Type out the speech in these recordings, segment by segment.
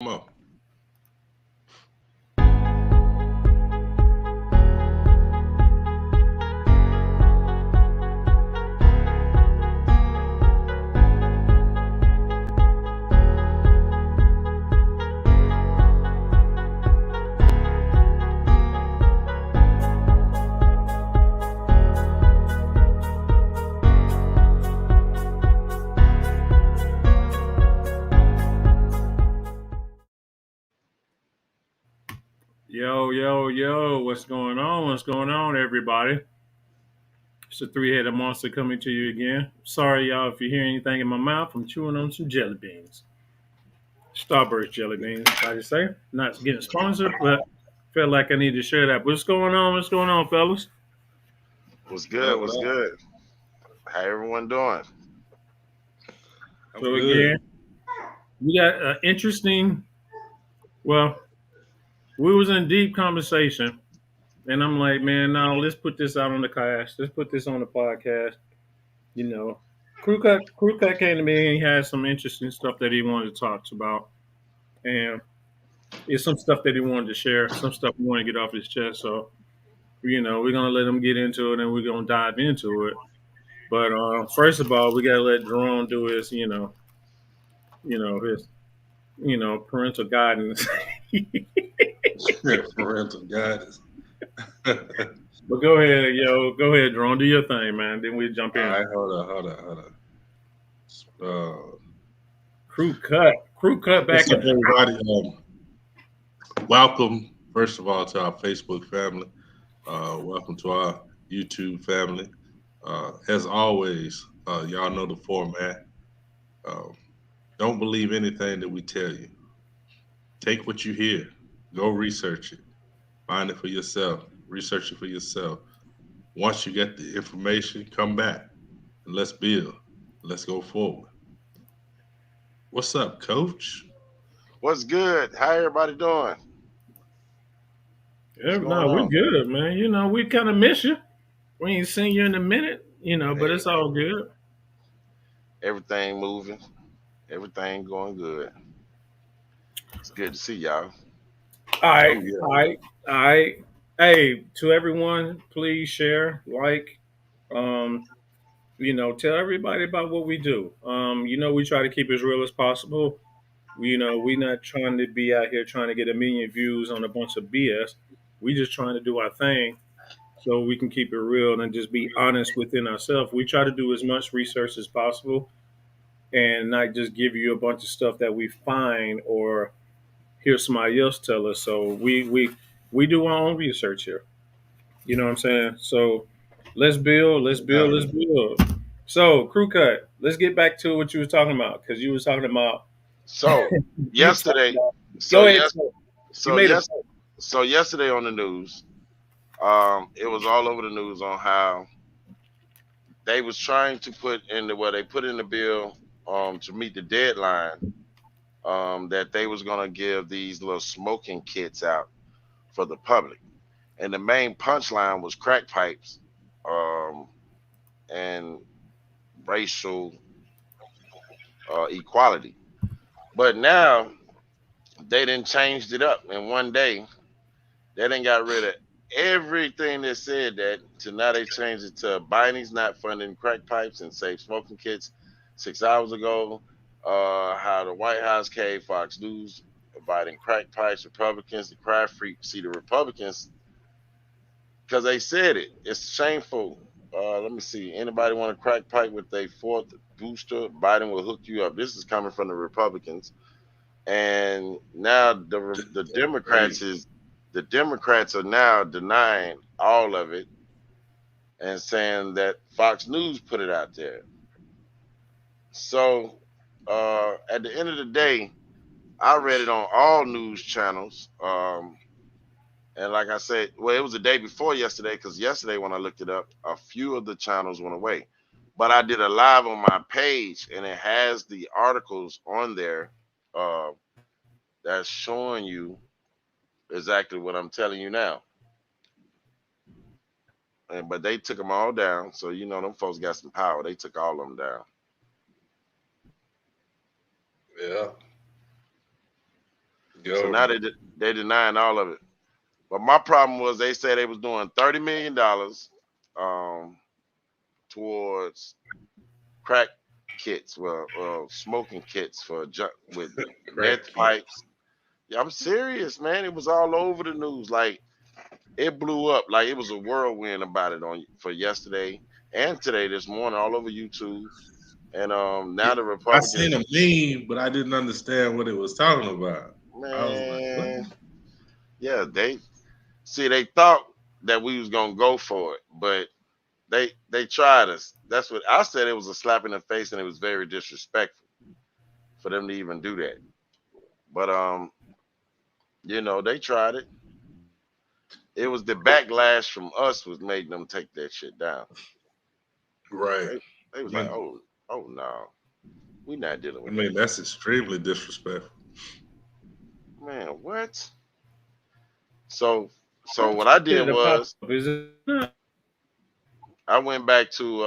Come on. Yo, yo, yo, what's going on? What's going on, everybody? It's a three-headed monster coming to you again. Sorry, y'all, if you hear anything in my mouth, I'm chewing on some jelly beans. Starburst jelly beans, I just say. Not getting sponsored, but felt like I need to share that. What's going on? What's going on, fellas? What's What up? good? What What's up? good? How everyone doing? I'm So good. again, we got an interesting, well, we was in deep conversation, and I'm like, man, no, let's put this out on the cast. Let's put this on the podcast. You know, Krewkut came to me and he had some interesting stuff that he wanted to talk about, and it's some stuff that he wanted to share, some stuff he wanted to get off his chest. So, we're gonna let him get into it, and we're gonna dive into it. But first of all, we gotta let Jerome do his, his, parental guidance. Parental guidance. But go ahead, go ahead, Jerome, do your thing, man. Then we jump All in. right, hold on. Crew cut What's back up, in. everybody? Welcome, first of all, to our Facebook family. Welcome to our YouTube family. As always, y'all know the format. Um, don't believe anything that we tell you. Take what you hear, go research it, find it for yourself, research it for yourself. Once you get the information, come back and let's build. Let's go forward. What's up, Coach? What's good? How everybody doing? What's Yeah, going no, we're on? good, man. We kind of miss you. We ain't seen you in a minute, but Hey, it's all good. everything moving, everything going good. It's good to see y'all. All right, Oh yeah. all right, all right. Hey, to everyone, please share, like, um, tell everybody about what we do. We try to keep it as real as possible. We're not trying to be out here trying to get a million views on a bunch of BS. We just trying to do our thing so we can keep it real and just be honest within ourselves. We try to do as much research as possible and not just give you a bunch of stuff that we find or hear somebody else tell us. So we do our own research here. You know what I'm saying? So let's Yeah. build. So crew cut. Let's get back to what you were talking about because you was talking about So you talking yesterday, about. so Go ahead. yes, You so made a yes, point. so yesterday on the news, it was all over the news on how they was trying to put in the they put in the bill, to meet the deadline, that they was gonna give these little smoking kits out for the public. And the main punchline was crack pipes, um, and racial equality. But now they didn't changed it up in one day. They didn't got rid of everything that said that to now they changed it to Biden's not funding crack pipes and safe smoking kits 6 hours ago. How the White House gave Fox News inviting crack pipes, Republicans to cry free. See the Republicans because they said it. It's shameful. Let me see. Anybody want a crack pipe with a fourth booster? Biden will hook you up. This is coming from the Republicans, and now the Democrats Crazy. is the Democrats are now denying all of it and saying that Fox News put it out there. So at the end of the day, I read it on all news channels. And like I said, well, it was the day before yesterday because yesterday when I looked it up, a few of the channels went away. But I did a live on my page and it has the articles on there, uh, that's showing you exactly what I'm telling you now. But they took them all down. So, them folks got some power. They took all of them down. Yeah. So Yo, now they denying all of it. But my problem was they said they was doing $30 million towards crack kits, smoking kits with crack meth kid. pipes. Yeah, I'm serious, man. It was all over the news. Like it blew up. Like it was a whirlwind about it for yesterday and today, this morning, all over YouTube. And Yeah, now the I seen Republicans, a meme, but I didn't understand what it was talking about. I was like, what? man, yeah, they thought that we was gonna go for it, but they tried us. That's what I said. It was a slap in the face, and it was very disrespectful for them to even do that. But they tried it. It was the backlash from us was making them take that shit down. Right. They was like, You- oh no, we not dealing I with mean, that. that's extremely disrespectful. Man, what? So what I did To pop was up, is it not? I went back to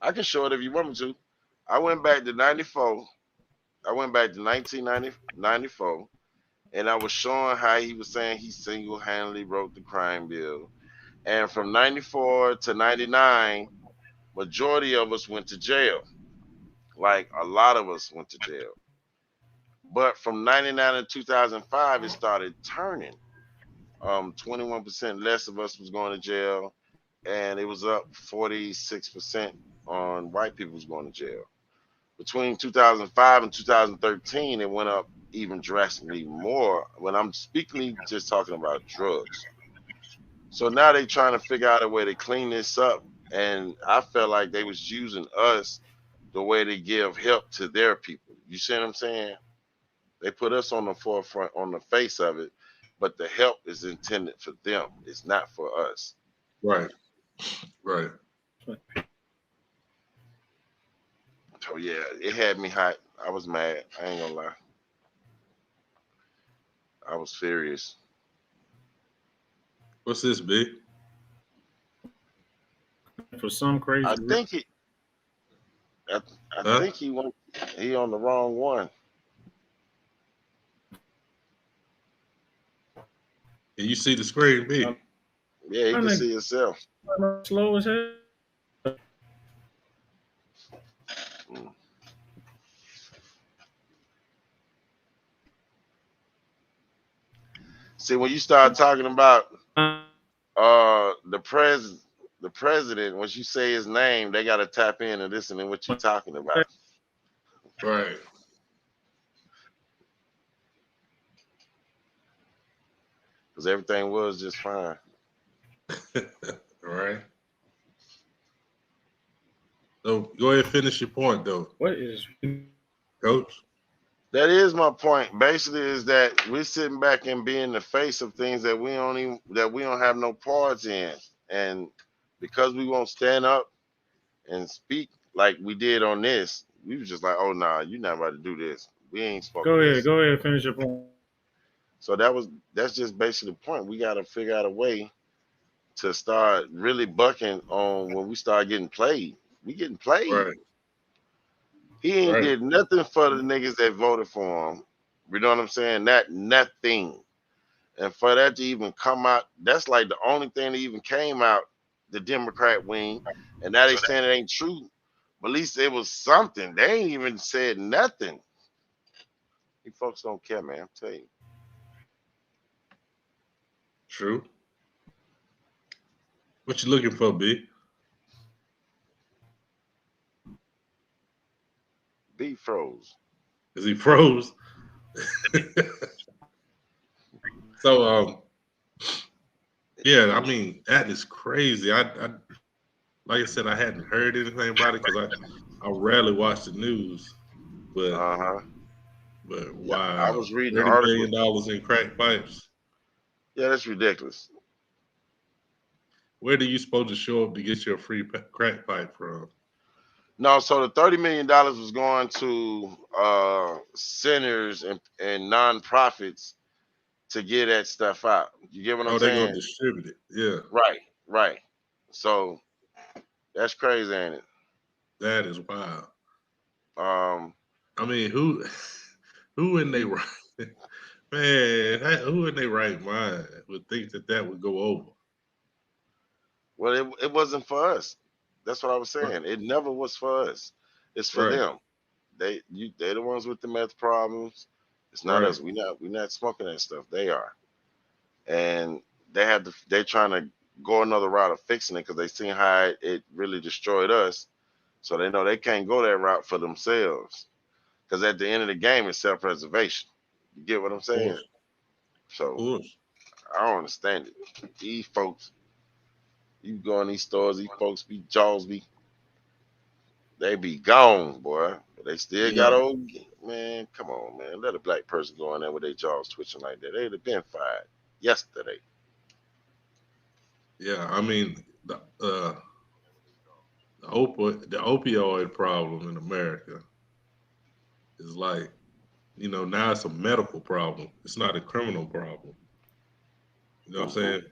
I can show it if you want me to. I went back to 94. I went back to 1994, and I was showing how he was saying he single-handedly wrote the crime bill. And from 94 to 99, majority of us went to jail. Like a lot of us went to jail. But from 99 to 2005, it started turning. 21% less of us was going to jail, and it was up 46% on white people was going to jail. Between 2005 and 2013, it went up even drastically more. When I'm speaking, just talking about drugs. So now they trying to figure out a way to clean this up, and I felt like they was using us the way they give help to their people. You see what I'm saying? They put us on the forefront, on the face of it, but the help is intended for them. It's not for us. Right. Right. So yeah, it had me hot. I was mad. I ain't gonna lie. I was furious. What's this, B? For some crazy I reason. think he, I, I Huh? think he on the wrong one. Can you see the screen, B? I'm Yeah, he can trying see himself. to slow as hell. Mm. See, when you start talking about the president, once you say his name, they gotta tap in and listen to what you're talking about. Right. Because everything was just fine. Right. So go ahead and finish your point, though, What is Coach. That is my point. Basically, is that we're sitting back and being the face of things that we don't have no parts in, and because we won't stand up and speak like we did on this, we was just like, oh nah, you're not about to do this. We ain't spoken this. Go ahead, finish your point. So that's just basically the point. We got to figure out a way to start really bucking on when we start getting played. We getting played. Right. He ain't Right. did nothing for the niggas that voted for him. You know what I'm saying? That nothing. And for that to even come out, that's like the only thing that even came out the Democrat wing. And now they saying it ain't true. But at least it was something. They ain't even said nothing. You folks don't care, man. I'm telling you. True. What you looking for, B? B froze. Is he froze? So, yeah, I mean, that is crazy. Like I said, I hadn't heard anything about it because I rarely watch the news. But Uh-huh. Yeah, I wow, was reading the $30 article. million dollars in crack pipes. Yeah, that's ridiculous. Where do you supposed to show up to get your free crack pipe from? No, so the $30 million was going to centers and nonprofits to get that stuff out. You get what I'm Oh, they gonna saying? distribute it. Yeah, Right, right. So that's crazy, ain't it? that is wild. Um, I mean, who who in they right? Man, who in their right mind would think that that would go over? Well, it wasn't for us. That's what I was Right. saying. It never was for us. It's for Right. them. They're the ones with the meth problems. It's not Right. us. We not smoking that stuff. They are, and they're trying to go another route of fixing it because they seen how it really destroyed us. So they know they can't go that route for themselves. Because at the end of the game, it's self-preservation. You get what I'm Of saying? course. Of So course. I don't understand it. These folks, you go in these stores, these folks be jaws they be gone, boy. But they still got Yeah. old man. Come on, man. Let a black person go in there with their jaws twitching like that. They'd have been fired yesterday. Yeah. I mean, the opioid problem in America is like, now it's a medical problem. It's not a criminal problem. You know what I'm Hmm. saying?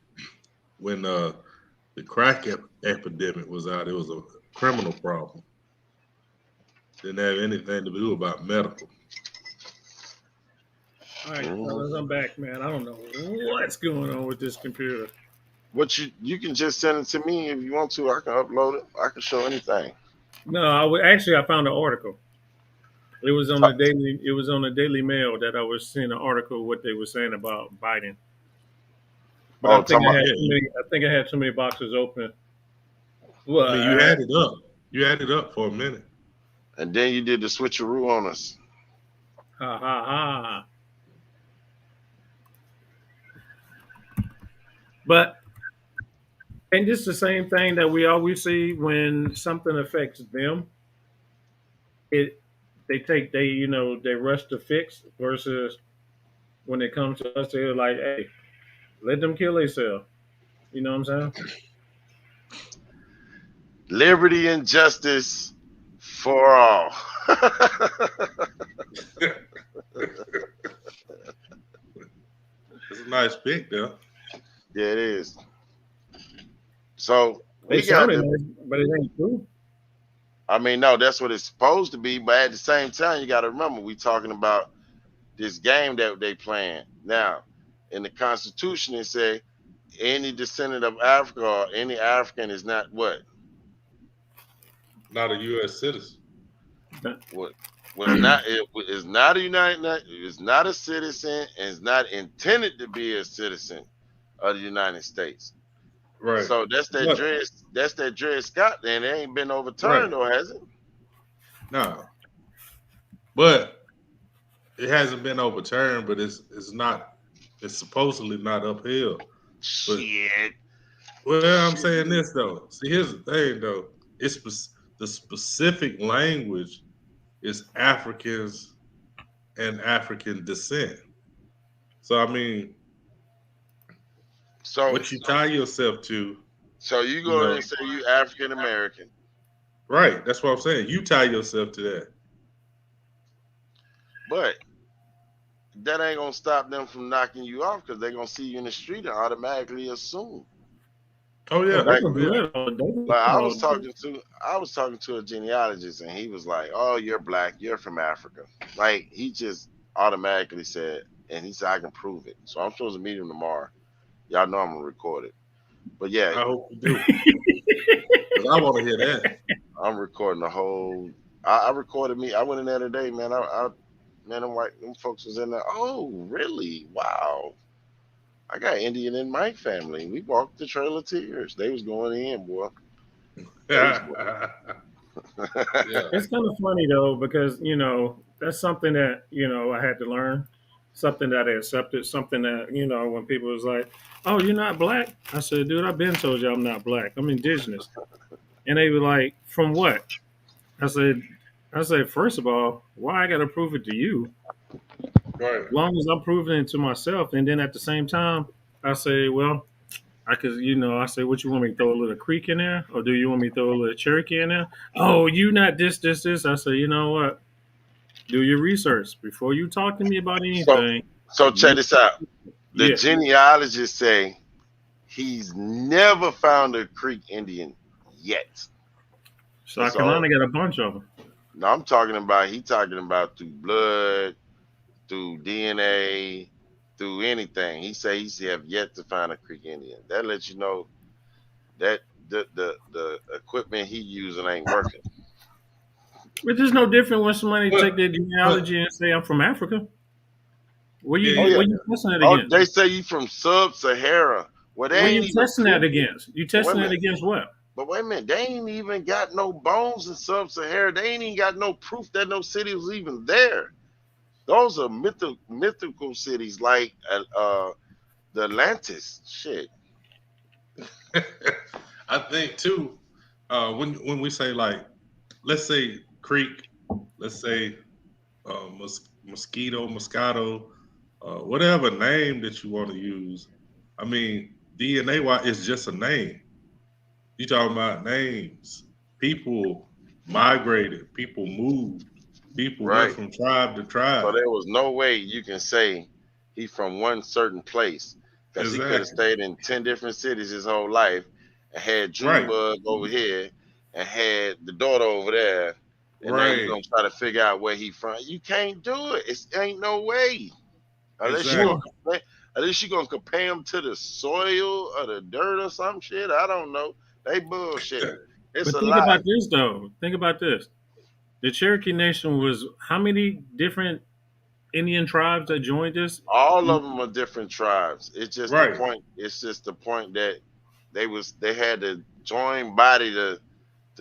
When the crack epidemic was out, it was a criminal problem. Didn't have anything to do about medical. All right, Hmm. fellas, I'm back, man. I don't know what's going on with this computer. What you can just send it to me if you want to. I can upload it. I can show anything. No, actually I found an article. It was on the Talk- daily. It was on the Daily Mail that I was seeing an article what they were saying about Biden. But I Oh, think talking I about had Yeah. too many. I think I had too many boxes open. I Well, mean, you had it up. You had it up for a minute. and then you did the switcheroo on us. ha ha ha. But ain't this the same thing that we always see when something affects them? It they rush to fix versus when it comes to us, they're like, hey, let them kill themselves. You know what I'm saying? Liberty and justice for all. It's a nice pick, though. Yeah, it is. So They we got sounded the. nice, but it ain't true. I mean, no, that's what it's supposed to be. But at the same time, you got to remember we talking about this game that they playing now. In the Constitution, it say any descendant of Africa or any African is not what Not a U.S. citizen. what was not it is not a is not a citizen and is not intended to be a citizen of the United States. Right. So But, That's that Dred Scott. Then it ain't been right. overturned, or has it? No. But it hasn't been overturned, but it's not, it's supposedly not upheld. But, Shit. well, I'm Shit. saying this, though. See, here's the thing, though. The specific language is Africans and African descent. So, I mean, So what you tie yourself to, so you you go there know, and say you African American, right. That's what I'm saying. You tie yourself to that. but that ain't gonna stop them from knocking you off because they're gonna see you in the street and automatically assume. Oh, Oh, yeah. they Like can Oh, do yeah. that. All, they can, like you know, I was talking to a genealogist and he was like, "Oh, you're black, you're from Africa." Like he just automatically said, and he said I can prove it. So I'm supposed to meet him tomorrow. Y'all know I'm gonna record it. But yeah, I hope you do. Because I want to hear that. I'm recording the whole. I recorded me. I went in there today, man. Man, them folks was in there. Oh, really? Wow. I got Indian in my family. We walked the Trail of Tears. They was going in, boy. They was going. Yeah. it's kind of funny though because that's something that I had to learn, something that I accepted, something that when people was like, "Oh, you're not black," I said, "Dude, I've been told you I'm not black. I'm indigenous," and they were like, "From what?" I said, first of all, why I got to prove it to you? Right. As long as I'm proving it to myself, and then at the same time, I say, well, I could, I say, what you want me to throw a little Creek in there, or do you want me to throw a little Cherokee in there? Oh, you not this. I say, you know what? Do your research before you talk to me about So, anything. so check You, this out. The yeah. genealogists say he's never found a Creek Indian yet. South It's all. Carolina got a bunch of them. No, I'm talking about. He talking about through blood, through DNA. through anything. He say he have yet to find a Creek Indian. That lets you know that the equipment he using ain't working. It's just no different when somebody take But their but genealogy and say I'm from Africa. yeah, Oh yeah. What you testing it Oh, against? they say you from Sub-Sahara. Well, they What ain't you even testing that proved it. against? You But wait a testing that minute. against what? But wait a minute. They ain't even got no bones in Sub-Sahara. They ain't even got no proof that no city was even there. Those are mythical cities like the Atlantis. Shit. I think too. When we say like, let's say creek, let's say Moscato, whatever name that you want to use. I mean, DNA wise, it's just a name. You talking about names? People migrated, people moved, people went Right. from tribe to So tribe. there was no way you can say he from one certain place because he could have Exactly. stayed in 10 different cities his whole life and had Right. Junebug over here and had the daughter over there. And now you're Right. gonna try to figure out where he from. You can't do it. It ain't no way. Unless you Exactly. gonna unless you gonna compare them to the soil or the dirt or some shit. I don't know. They bullshitting. It's But a think about lie. this though. Think about this. The Cherokee Nation was how many different Indian tribes that joined this? All of them are different tribes. It's just the Right. point. It's just the point that they had to join body to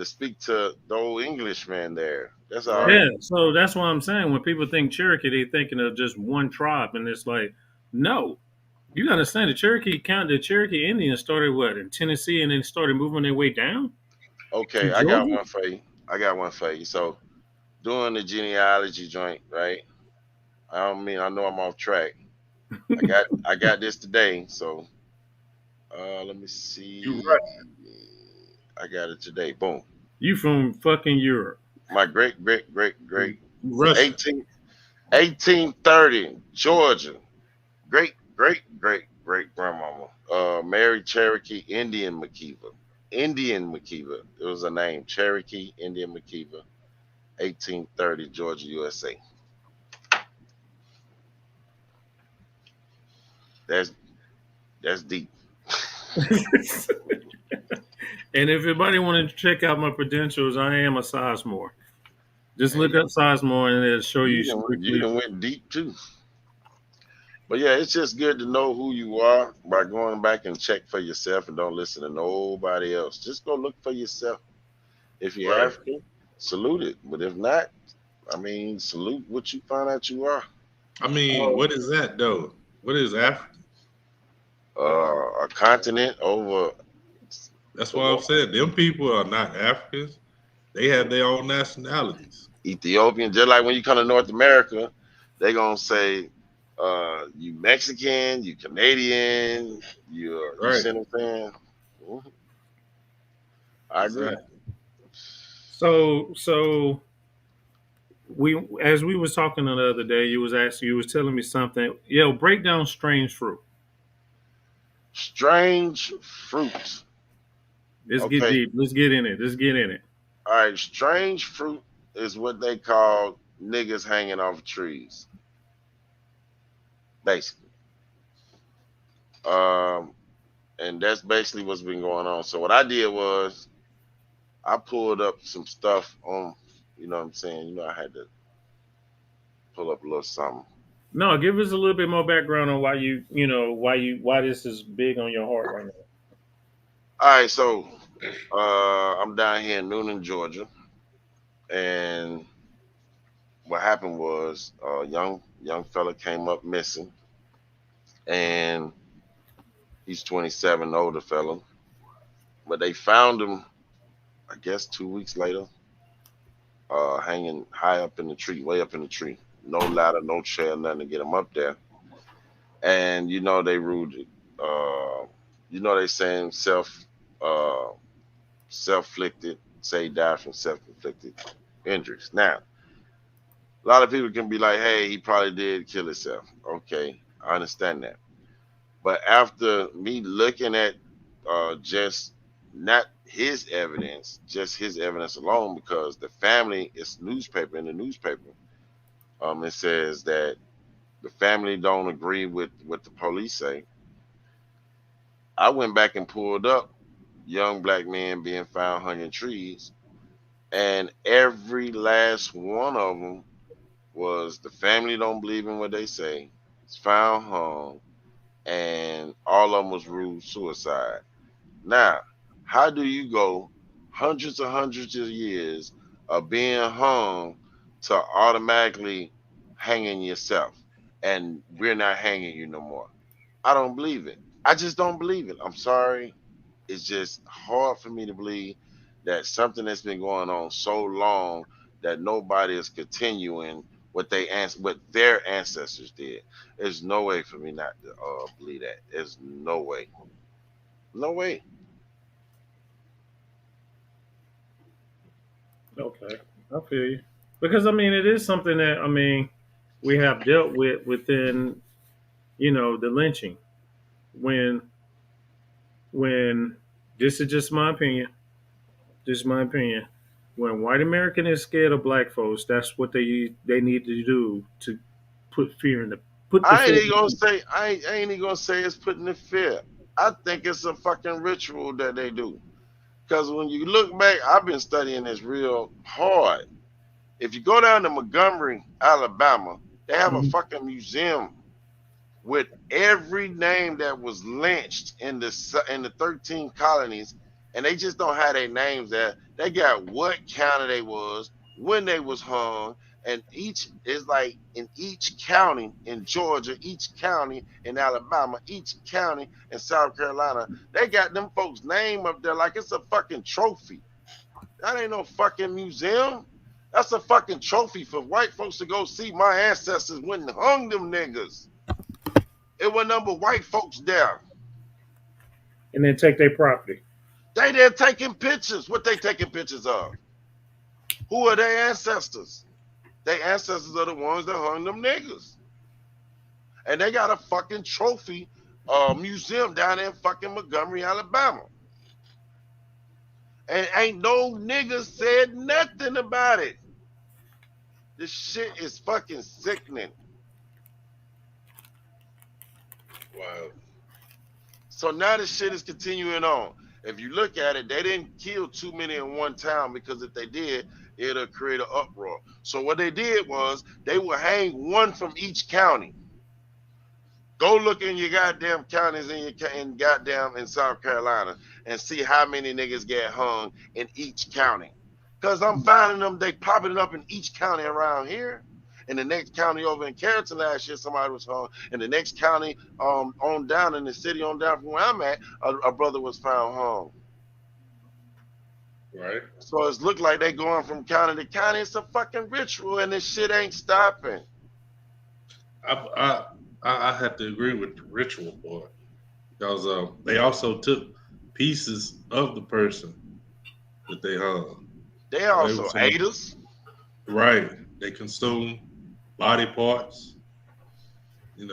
speak to the old Englishman there. That's all. Right. Yeah, so that's what I'm saying. When people think Cherokee, they're thinking of just one tribe, and it's like, no, you gotta understand the Cherokee Indians started what in Tennessee, and then started moving their way down to Okay, I got Georgia. one for you. I got one for you. So doing the genealogy joint, right? I don't mean I know I'm off track. I got this today. So let me You see. right. I got it today. Boom. You from fucking Europe? My great You Russian. 18, 1830 Georgia. Great grandmama. Mary Cherokee Indian McKeever. Indian McKeever. It was a name. Cherokee Indian McKeever. 1830 Georgia, USA. That's that's deep. And if anybody want to check out my credentials, I am a Sizemore. Just And look up Sizemore, and it'll show you you strictly. done went deep too. But yeah, it's just good to know who you are by going back and check for yourself and don't listen to nobody else. Just go look for yourself. If you're Right. African, salute it. But if not, I mean, salute what you find out you are. I mean, Oh, what is that though? What is Africa? A continent over That's the why I'm world. saying them people are not Africans. They have their own nationalities. Ethiopian, just like when you come to North America, they gonna say, you Mexican, you Canadian, you Right. see what I'm saying? Mhm. I agree. Exactly. so we as we was talking the other day, you was telling me something. Yo, break down strange fruit. Strange fruits. Let's get Okay. deep. Let's get in it. Let's get in it. All right. Strange fruit is what they call niggas hanging off trees, basically. Um, and that's basically what's been going on. So what I did was I pulled up some stuff on, you know what I'm saying? You know, I had to pull up a little something. No, give us a little bit more background on why this is big on your heart right now. All right. So I'm down here in Noonan, Georgia, and what happened was a young fella came up missing, and he's 27, older fella, but they found him, I guess, 2 weeks later, hanging high up in the tree, way up in the tree. No ladder, no chair, nothing to get him up there. And you know they ruled it. You know they saying uh, self-inflicted, say he died from self-inflicted injuries. Now, a lot of people can be like, hey, he probably did kill himself. Okay, I understand that. But after me looking at just not his evidence, just his evidence alone, because the family is newspaper in the newspaper. It says that The family don't agree with what the police say. I went back and pulled up young black men being found hung in trees, and every last one of them was the family don't believe in what they say. It's found hung, and all of them was ruled suicide. Now, how do you go hundreds of years of being hung to automatically hanging yourself, and we're not hanging you no more? I don't believe it. I just don't believe it. I'm sorry. It's just hard for me to believe that something that's been going on so long that nobody is continuing what their ancestors did. There's no way for me not to believe that. There's no way. No way. Okay, I feel you. Because I mean, it is something that I mean we have dealt with within the lynching when when this is just my opinion. Just my opinion. When white American is scared of black folks, that's what they need to do to put the I ain't fear. even gonna say I ain't even gonna say it's putting the fear. I think it's a fucking ritual that they do. Because when you look back, I've been studying this real hard. If you go down to Montgomery, Alabama, they have a Mhm. fucking museum with every name that was lynched in the 13 colonies, and they just don't have their names there. They got what county they was, when they was hung, and each is like in each county in Georgia, each county in Alabama, each county in South Carolina. They got them folks' name up there like it's a fucking trophy. That ain't no fucking museum. That's a fucking trophy for white folks to go see my ancestors when they hung them niggas. It was number white folks there. And then take their property. They there taking pictures. What they taking pictures of? Who are their ancestors? Their ancestors are the ones that hung them niggas. And they got a fucking trophy museum down in fucking Montgomery, Alabama. And ain't no niggas said nothing about it. This shit is fucking sickening. Wow. So now this shit is continuing on. If you look at it, they didn't kill too many in one town because if they did, it'll create an uproar. So what they did was they would hang one from each county. Go look in your goddamn counties in goddamn in South Carolina and see how many niggas get hung in each county. Cause I'm finding them, they popping it up in each county around here. In the next county over in Carrollton last year, somebody was hung. In the next county, on down in the city, on down from where I'm at, a brother was found hung. Right. So it's looked like they going from county to county. It's a fucking ritual, and this shit ain't stopping. I I I have to agree with the ritual part because they also took pieces of the person that they hung. They So they were also saying, ate us. right, they consume body parts.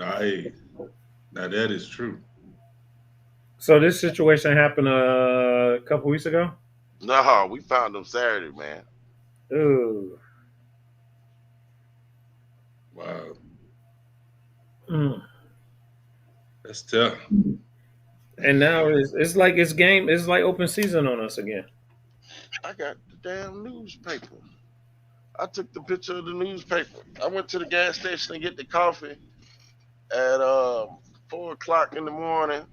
I now that is true. So this situation happened a couple weeks ago. No, we found them Saturday, man. Ooh. Wow, Mm. that's tough. And now it's like it's game. It's like open season on us again. I got the damn newspaper. I took the picture of the newspaper. I went to the gas station to get the coffee at 4 o'clock in the morning.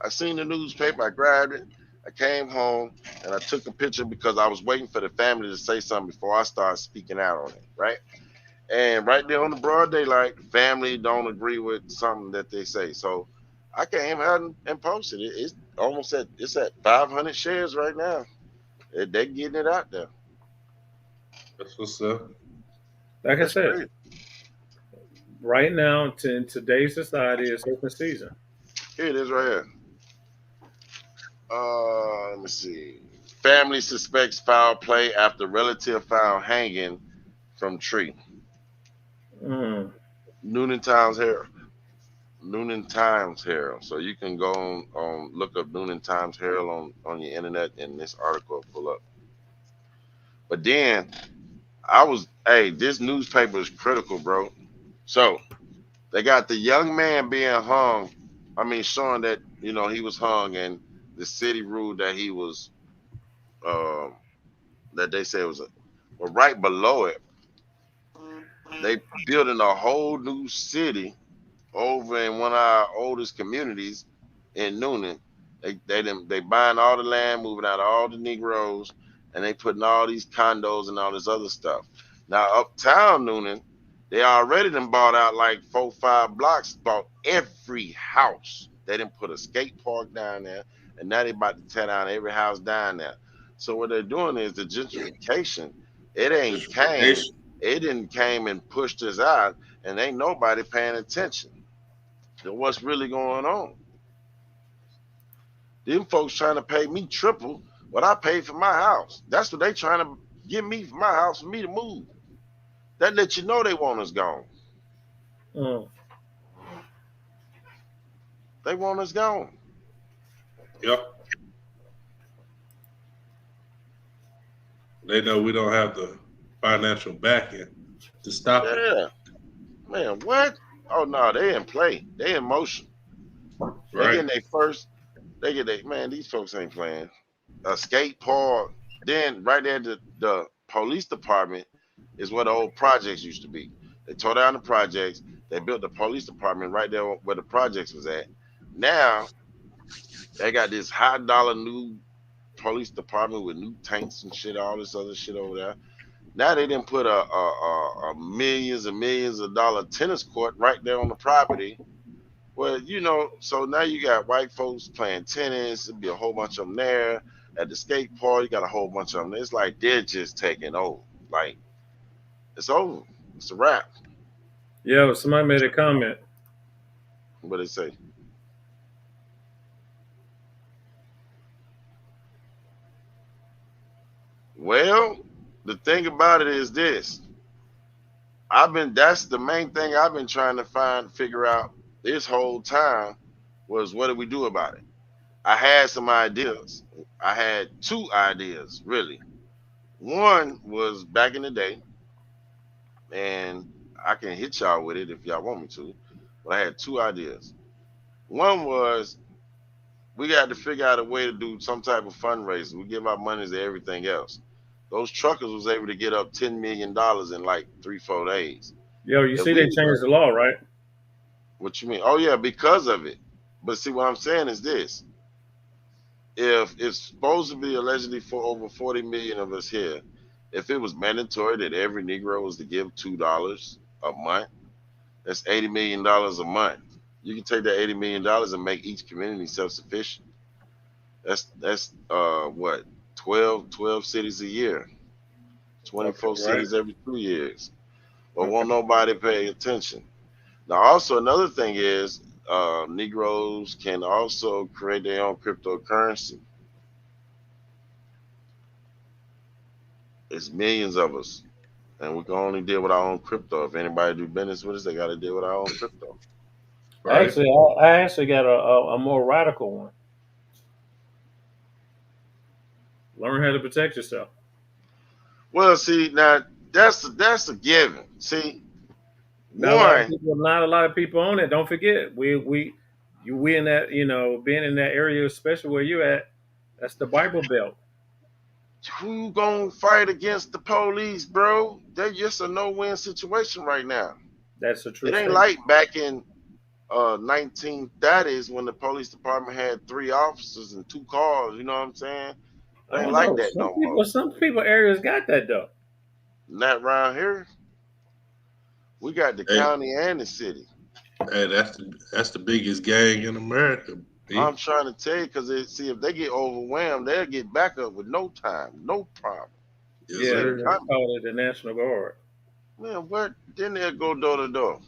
I seen the newspaper. I grabbed it. I came home and I took a picture because I was waiting for the family to say something before I started speaking out on it. Right. And right there on the broad daylight, the family don't agree with something that they say. So I came out and posted it. It's at 500 shares right now. They're getting it out there. That's what's up. Like I That's said, crazy. right now in today's society, it's open season. Here it is right here. Let me see. Family suspects foul play after relative found hanging from tree. Mm. Noonan Times Herald. Noonan Times Herald. So you can go on look up Noonan Times Herald on your internet and this article will pull up. But then this newspaper is critical, bro. So They got the young man being hung. I mean, showing that he was hung, and the city ruled that he was um, that they say was a. But right below it, they building a whole new city over in one of our oldest communities in Noonan. They buying all the land, moving out all the Negroes, and they putting all these condos and all this other stuff. Now uptown Noonan, they already done bought out like 4, 5 blocks, bought every house. They didn't put a skate park down there, and now they about to tear down every house down there. So what they're doing is the gentrification. It ain't came. Justification. It didn't came and pushed us out, and ain't nobody paying attention to what's really going on. Them folks trying to pay me triple what I paid for my house. That's what they trying to give me for my house for me to move. That let you know they want us gone. Mm. They want us gone. Yep. They know we don't have the financial backing to stop it. Yeah. Man, what? Oh no, they in play. They in motion. They Right. getting their first. They get they man, these folks ain't playing. A skate park. Then right there the police department is where the old projects used to be. They tore down the projects. They built the police department right there where the projects was at. Now they got this high dollar new police department with new tanks and shit, all this other shit over there. Now they didn't put a millions and millions of dollar tennis court right there on the property. Well, so now you got white folks playing tennis. There'll be a whole bunch of them there. At the skate park, you got a whole bunch of them. It's like they're just taking over. Like, it's over. It's a wrap. Yo, somebody made a comment. What they say? Well, the thing about it is this. That's the main thing I've been trying to figure out this whole time was what do we do about it? I had some ideas. I had 2 ideas, really. One was back in the day, and I can hit y'all with it if y'all want me to. But I had 2 ideas. One was we got to figure out a way to do some type of fundraising. We give our money to everything else. Those truckers was able to get up $10 million in like 3, 4 days. Yo, you If see they we, changed the law, right? what you mean? Oh yeah, because of it. But see, what I'm saying is this: if it's supposed to be allegedly for over 40 million of us here, if it was mandatory that every Negro was to give $2 a month, that's $80 million a month. You can take that $80 million and make each community self-sufficient. That's what 12 cities a year, Okay, 24 right. cities every 2 years. But Okay. won't nobody pay attention. Now, also another thing is Negroes can also create their own cryptocurrency. It's millions of us, and we can only deal with our own crypto. If anybody do business with us, they got to deal with our own crypto. Right. I actually got a more radical one. Learn how to protect yourself. Well, see, now that's a given. See, one, Not a lot of people own it. Don't forget, we in that being in that area, especially where you at. That's the Bible Belt. who gonna fight against the police, bro? They're just a no-win situation right now. That's a true It ain't statement. like back in 1930s when the police department had 3 officers and 2 cars. You know what I'm saying? It I ain't don't like know. that no more. Some people areas got that though. Not around here. We got the Hey, county and the city. hey, that's the biggest gang in America. B. I'm trying to tell you because see if they get overwhelmed, they'll get back up with no time, no problem. Yes, It Yeah, ain't sir. they coming. call it the National Guard. Man, what? Then they'll go door to door.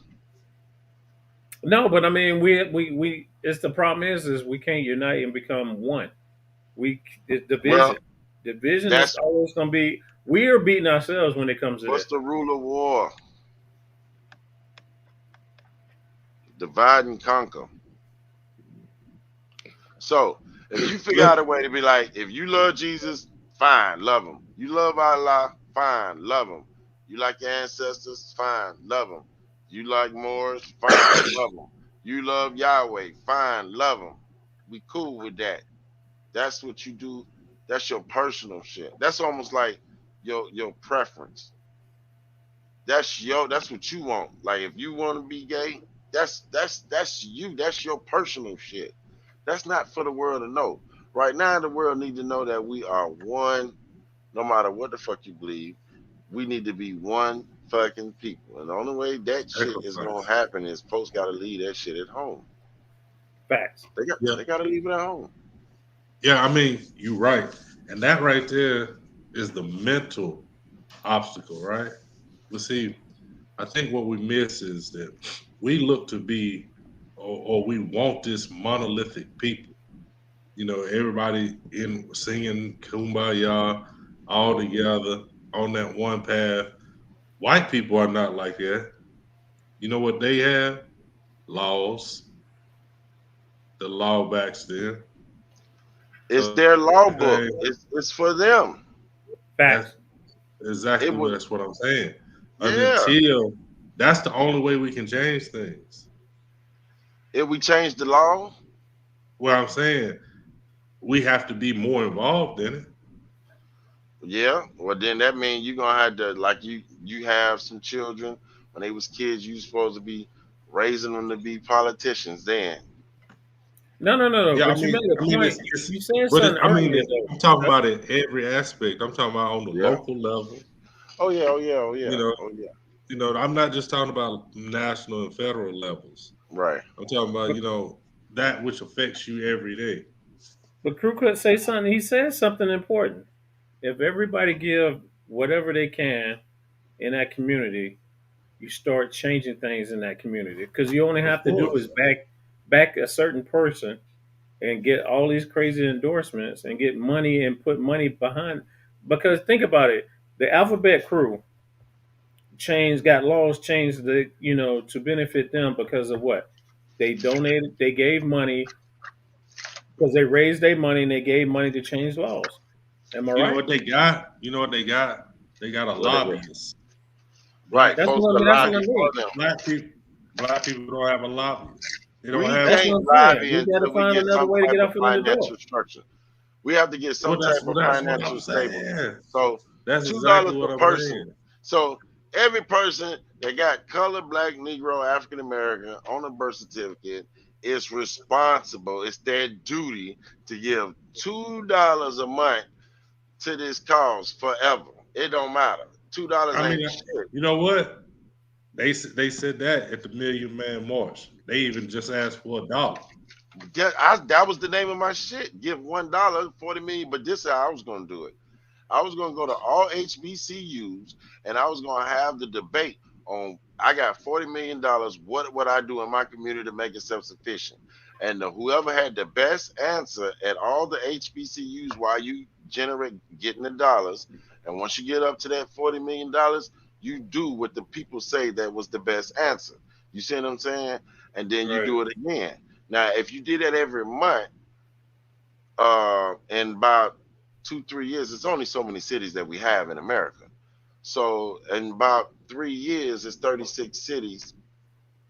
No, but I mean, we. It's the problem is we can't unite and become one. It's Well, division. Division is that's always going to be. We are beating ourselves when it comes to what's that. the rule of war: divide and conquer. So if you figure Look, out a way to be like, if you love Jesus, fine, love him. You love Allah, fine, love him. You like your ancestors, fine, love them. You like Moors? Fine, love them. You love Yahweh? Fine, love them. We cool with that. That's what you do. That's your personal shit. That's almost like your preference. That's what you want. Like if you want to be gay, that's you. That's your personal shit. That's not for the world to know. Right now, the world need to know that we are one. No matter what the fuck you believe, we need to be one fucking people. And the only way that shit is gonna Sacrifice. happen is folks gotta leave that shit at home. Facts. Yeah. They gotta leave it at home. Yeah, I mean, you're right. And that right there is the mental obstacle, right? But see, I think what we miss is that we look to be, or we want this monolithic people. You know, everybody in singing kumbaya all together on that one path. White people are not like that. You know what they have? Laws. The law backs them. It's So their law hey, book. It's for them. that's Facts. It exactly would, that's what I'm saying. And yeah. until that's the only way we can change things. If we change the law, What I'm saying, we have to be more involved in it. yeah. Well, then that means you're gonna have to like you have some children when they was kids. You supposed to be raising them to be politicians. Then No, no, no, no. Yeah, But you made a point. it's You said but something earlier though. I'm talking about it every aspect. I'm talking about on the yeah. local level. Oh yeah. Oh yeah. Oh You yeah. know, Oh yeah. I'm not just talking about national and federal levels. Right. I'm talking about, But, that which affects you every day. but Krewkut say something. He said something important. If everybody give whatever they can in that community, you start changing things in that community. Because you only Of have to do is course. back a certain person and get all these crazy endorsements and get money and put money behind. Because think about it, the Alphabet Crew got laws changed to benefit them because of what they donated. They gave money because they raised their money and they gave money to change laws. Am I You know right? what they got? You know what they got? They got a What they get? lobbyist. Right. Black That's Folks what I to mean. That's what lobby I for mean. them. black people don't have a lobbyist. They don't We have That's can't what I'm saying. lobby We got to until we find get another some way to type get our of foot in the door. financial structure. We have to get some type of that's what I'm financial stable. saying. So That's $2 exactly per what I'm person. saying. So every person that got color, black, Negro, African American on a birth certificate is responsible. It's their duty to give $2 a month to this cause forever. It don't matter. $2 I ain't mean, shit. you know what? They said that at the Million Man March. They even just asked for $1. That was the name of my shit. Give $1, 40 million. But this is how I was gonna do it. I was going to go to all HBCUs and I was going to have the debate on I got $40 million. What would I do in my community to make it self sufficient? And whoever had the best answer at all the HBCUs while you generate getting the dollars, and once you get up to that $40 million, you do what the people say that was the best answer. You see what I'm saying? And then you Right. do it again. Now, if you did that every month, in about 2 3 years, it's only so many cities that we have in America. So in about 3 years, it's 36 cities,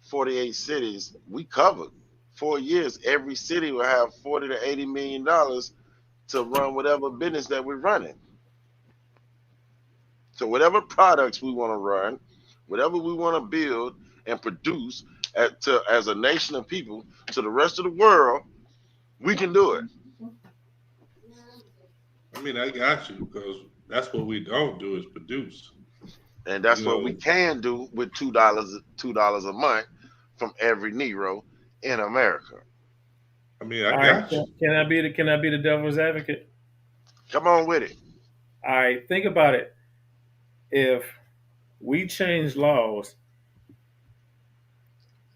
48 cities. We covered 4 years. Every city will have 40 to 80 million dollars to run whatever business that we're running. So whatever products we want to run, whatever we want to build and produce as a nation of people to the rest of the world, we can do it. I mean, I got you because that's what we don't do is produce. And that's You what we know, can do with $2 a month from every Negro in America. I mean, I All right. got you. Can I be the devil's advocate? Come on with it. All right. Think about it. If we change laws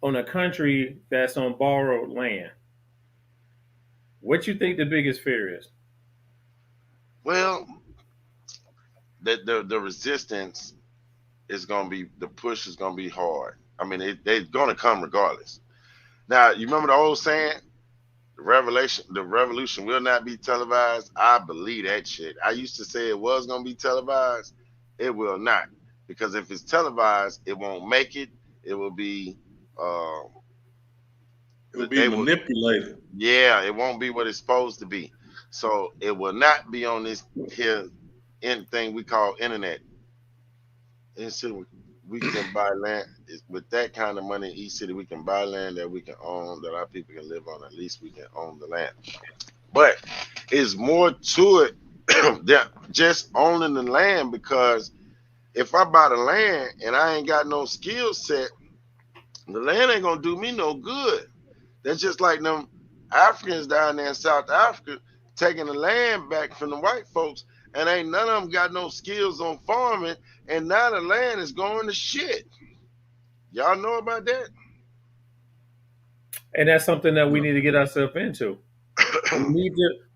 on a country that's on borrowed land, what you think the biggest fear is? Well, the resistance is gonna be the push is gonna be hard. I mean, they're gonna come regardless. Now, you remember the old saying, the revolution will not be televised. I believe that shit. I used to say it was gonna be televised. It will not. Because if it's televised, it won't make it It will be uh, It will be they will manipulated. yeah, it won't be what it's supposed to be. So it will not be on this here thing we call internet. In city we can buy land with that kind of money in each city. We can buy land that we can own, that our people can live on. At least we can own the land. But it's more to it than just owning the land, because if I buy the land and I ain't got no skill set, the land ain't gonna do me no good. That's just like them Africans down there in South Africa taking the land back from the white folks, and ain't none of them got no skills on farming, and now the land is going to shit. Y'all know about that? And that's something that we need to get ourselves into.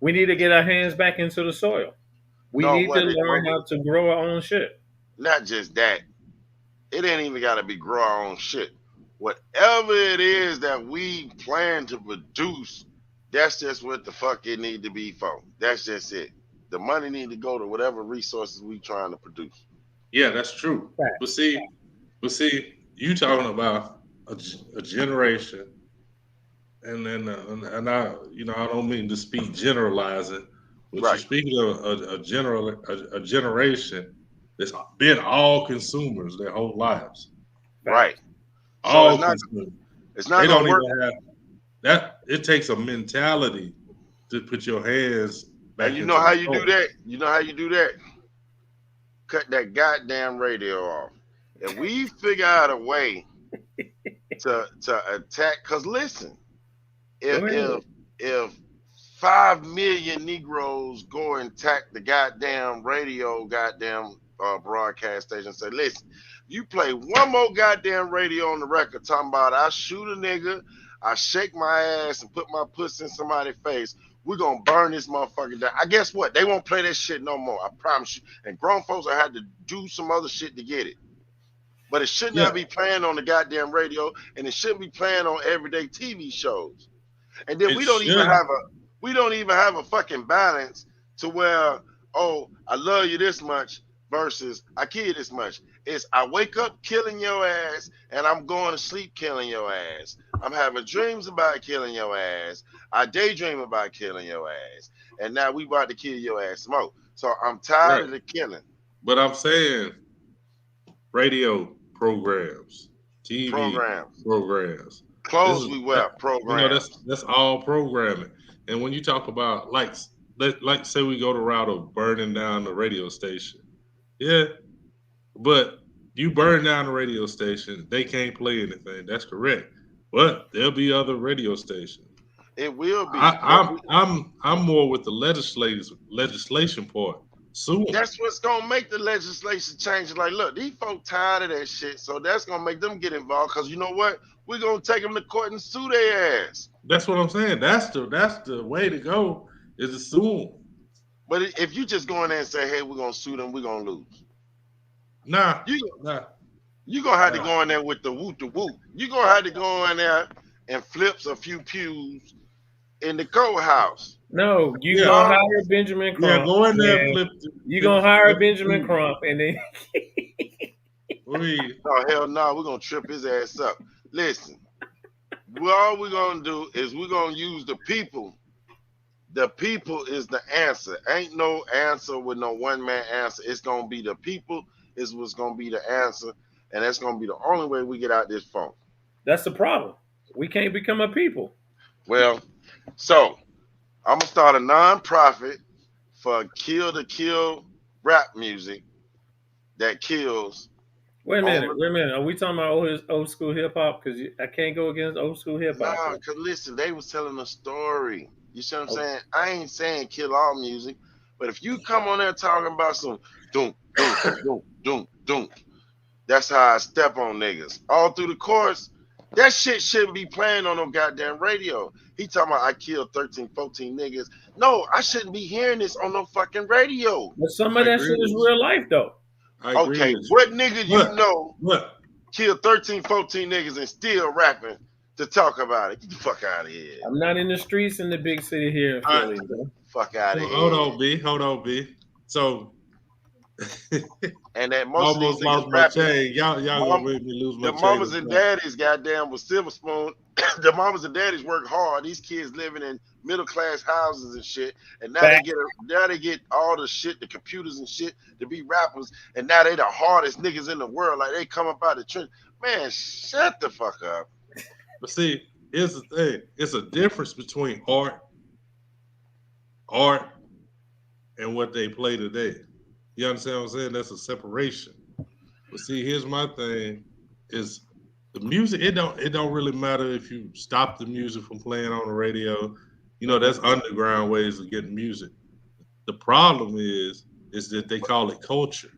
We need to get our hands back into the soil. We No, need to learn how to grow our own shit. not just that. It ain't even got to be grow our own shit. Whatever it is that we plan to produce, that's just what the fuck it need to be for. That's just it. The money need to go to whatever resources we trying to produce. Yeah, that's true. But Facts. see, you talking about a generation, and then and I, I don't mean to speak generalizing, but you're Right, speaking of a generation that's been all consumers their whole lives, right. Facts. So all consumers. it's They not don't gonna work. even have that. It takes a mentality to put your hands And back you know into how the you do soil. that? You know how you do that? Cut that goddamn radio off. If we figure out a way to attack, cause listen, Go ahead. if 5 million Negroes go and attack the goddamn radio, goddamn broadcast station, and say, listen, you play one more goddamn radio on the record talking about I shoot a nigga, I shake my ass and put my puss in somebody's face, we're gonna burn this motherfucker down. I guess what? They won't play that shit no more. I promise you. And grown folks I had to do some other shit to get it. But it should Yeah, not be playing on the goddamn radio, and it shouldn't be playing on everyday TV shows. And then it should. we don't even have a fucking balance to where, oh, I love you this much versus I kill you this much. It's I wake up killing your ass and I'm going to sleep killing your ass. I'm having dreams about killing your ass. I daydream about killing your ass. And now we about to kill your ass more. So I'm tired Right. of the killing But I'm saying radio programs, TV programs. programs. This Clothes is we wear programs. that's all programming. And when you talk about like say we go the route of burning down the radio station, yeah, but you burn down the radio station, they can't play anything. That's correct. But there'll be other radio stations. It will I, be. But I'm more with the legislation part. Sue 'em. that's what's gonna make the legislation change. Like, look, these folk tired of that shit, so that's gonna make them get involved. Cause you know what? We're gonna take them to court and sue their ass. That's what I'm saying. That's the way to go is to sue 'em. But if you just go in there and say, "Hey, we're gonna sue them," we're gonna lose. Nah, You nah, you gonna have to nah. go in there with the whoop the whoop. You gonna have to go in there and flips a few pews in the courthouse. No, you Yeah, gonna hire Benjamin yeah. Crump, Go in there and and you gonna hire Benjamin Crump, and then We Oh hell no, we're gonna trip his ass up. Listen, all we're gonna do is we're gonna use the people. The people is the answer. Ain't no answer with no one man answer. It's gonna be the people is what's gonna be the answer, and that's gonna be the only way we get out this funk. that's the problem. We can't become a people. Well, so I'm gonna start a non-profit for kill to kill rap music that kills Wait a minute. on Wait a minute. Are we talking about old school hip hop? Because I can't go against old school hip hop. nah, cause listen, they was telling a story. You see what I'm Oh, saying? I ain't saying kill all music, but if you come on there talking about some doom, doom, doom, doom, doom, that's how I step on niggas. All through the course, that shit shouldn't be playing on no goddamn radio. He talking about I killed 13, 14 niggas. No, I shouldn't be hearing this on no fucking radio. but some of I that agree shit is with real life, though. I agree Okay, with you. what nigga you But know but killed 13, 14 niggas and still rapping to talk about it? Get the fuck out of here. I'm not in the streets in the big city here in I Philly, bro. Fuck out of hold here. on, B. Hold on, B. So and that most of these Almost niggas lost my rapping. chain. Y'all Mom, gonna make me lose my the chain. mamas and daddies, goddamn, with silver spoon. The mamas and daddies work hard. These kids living in middle class houses and shit, and now they get all the shit, the computers and shit, to be rappers, and now they the hardest niggas in the world. Like they come up out of the trench. Man, shut the fuck up. But see, here's the thing: it's a difference between art, and what they play today. You understand what I'm saying? That's a separation. But see, here's my thing: is the music. It don't really matter if you stop the music from playing on the radio. You know, that's underground ways of getting music. The problem is that they call it culture.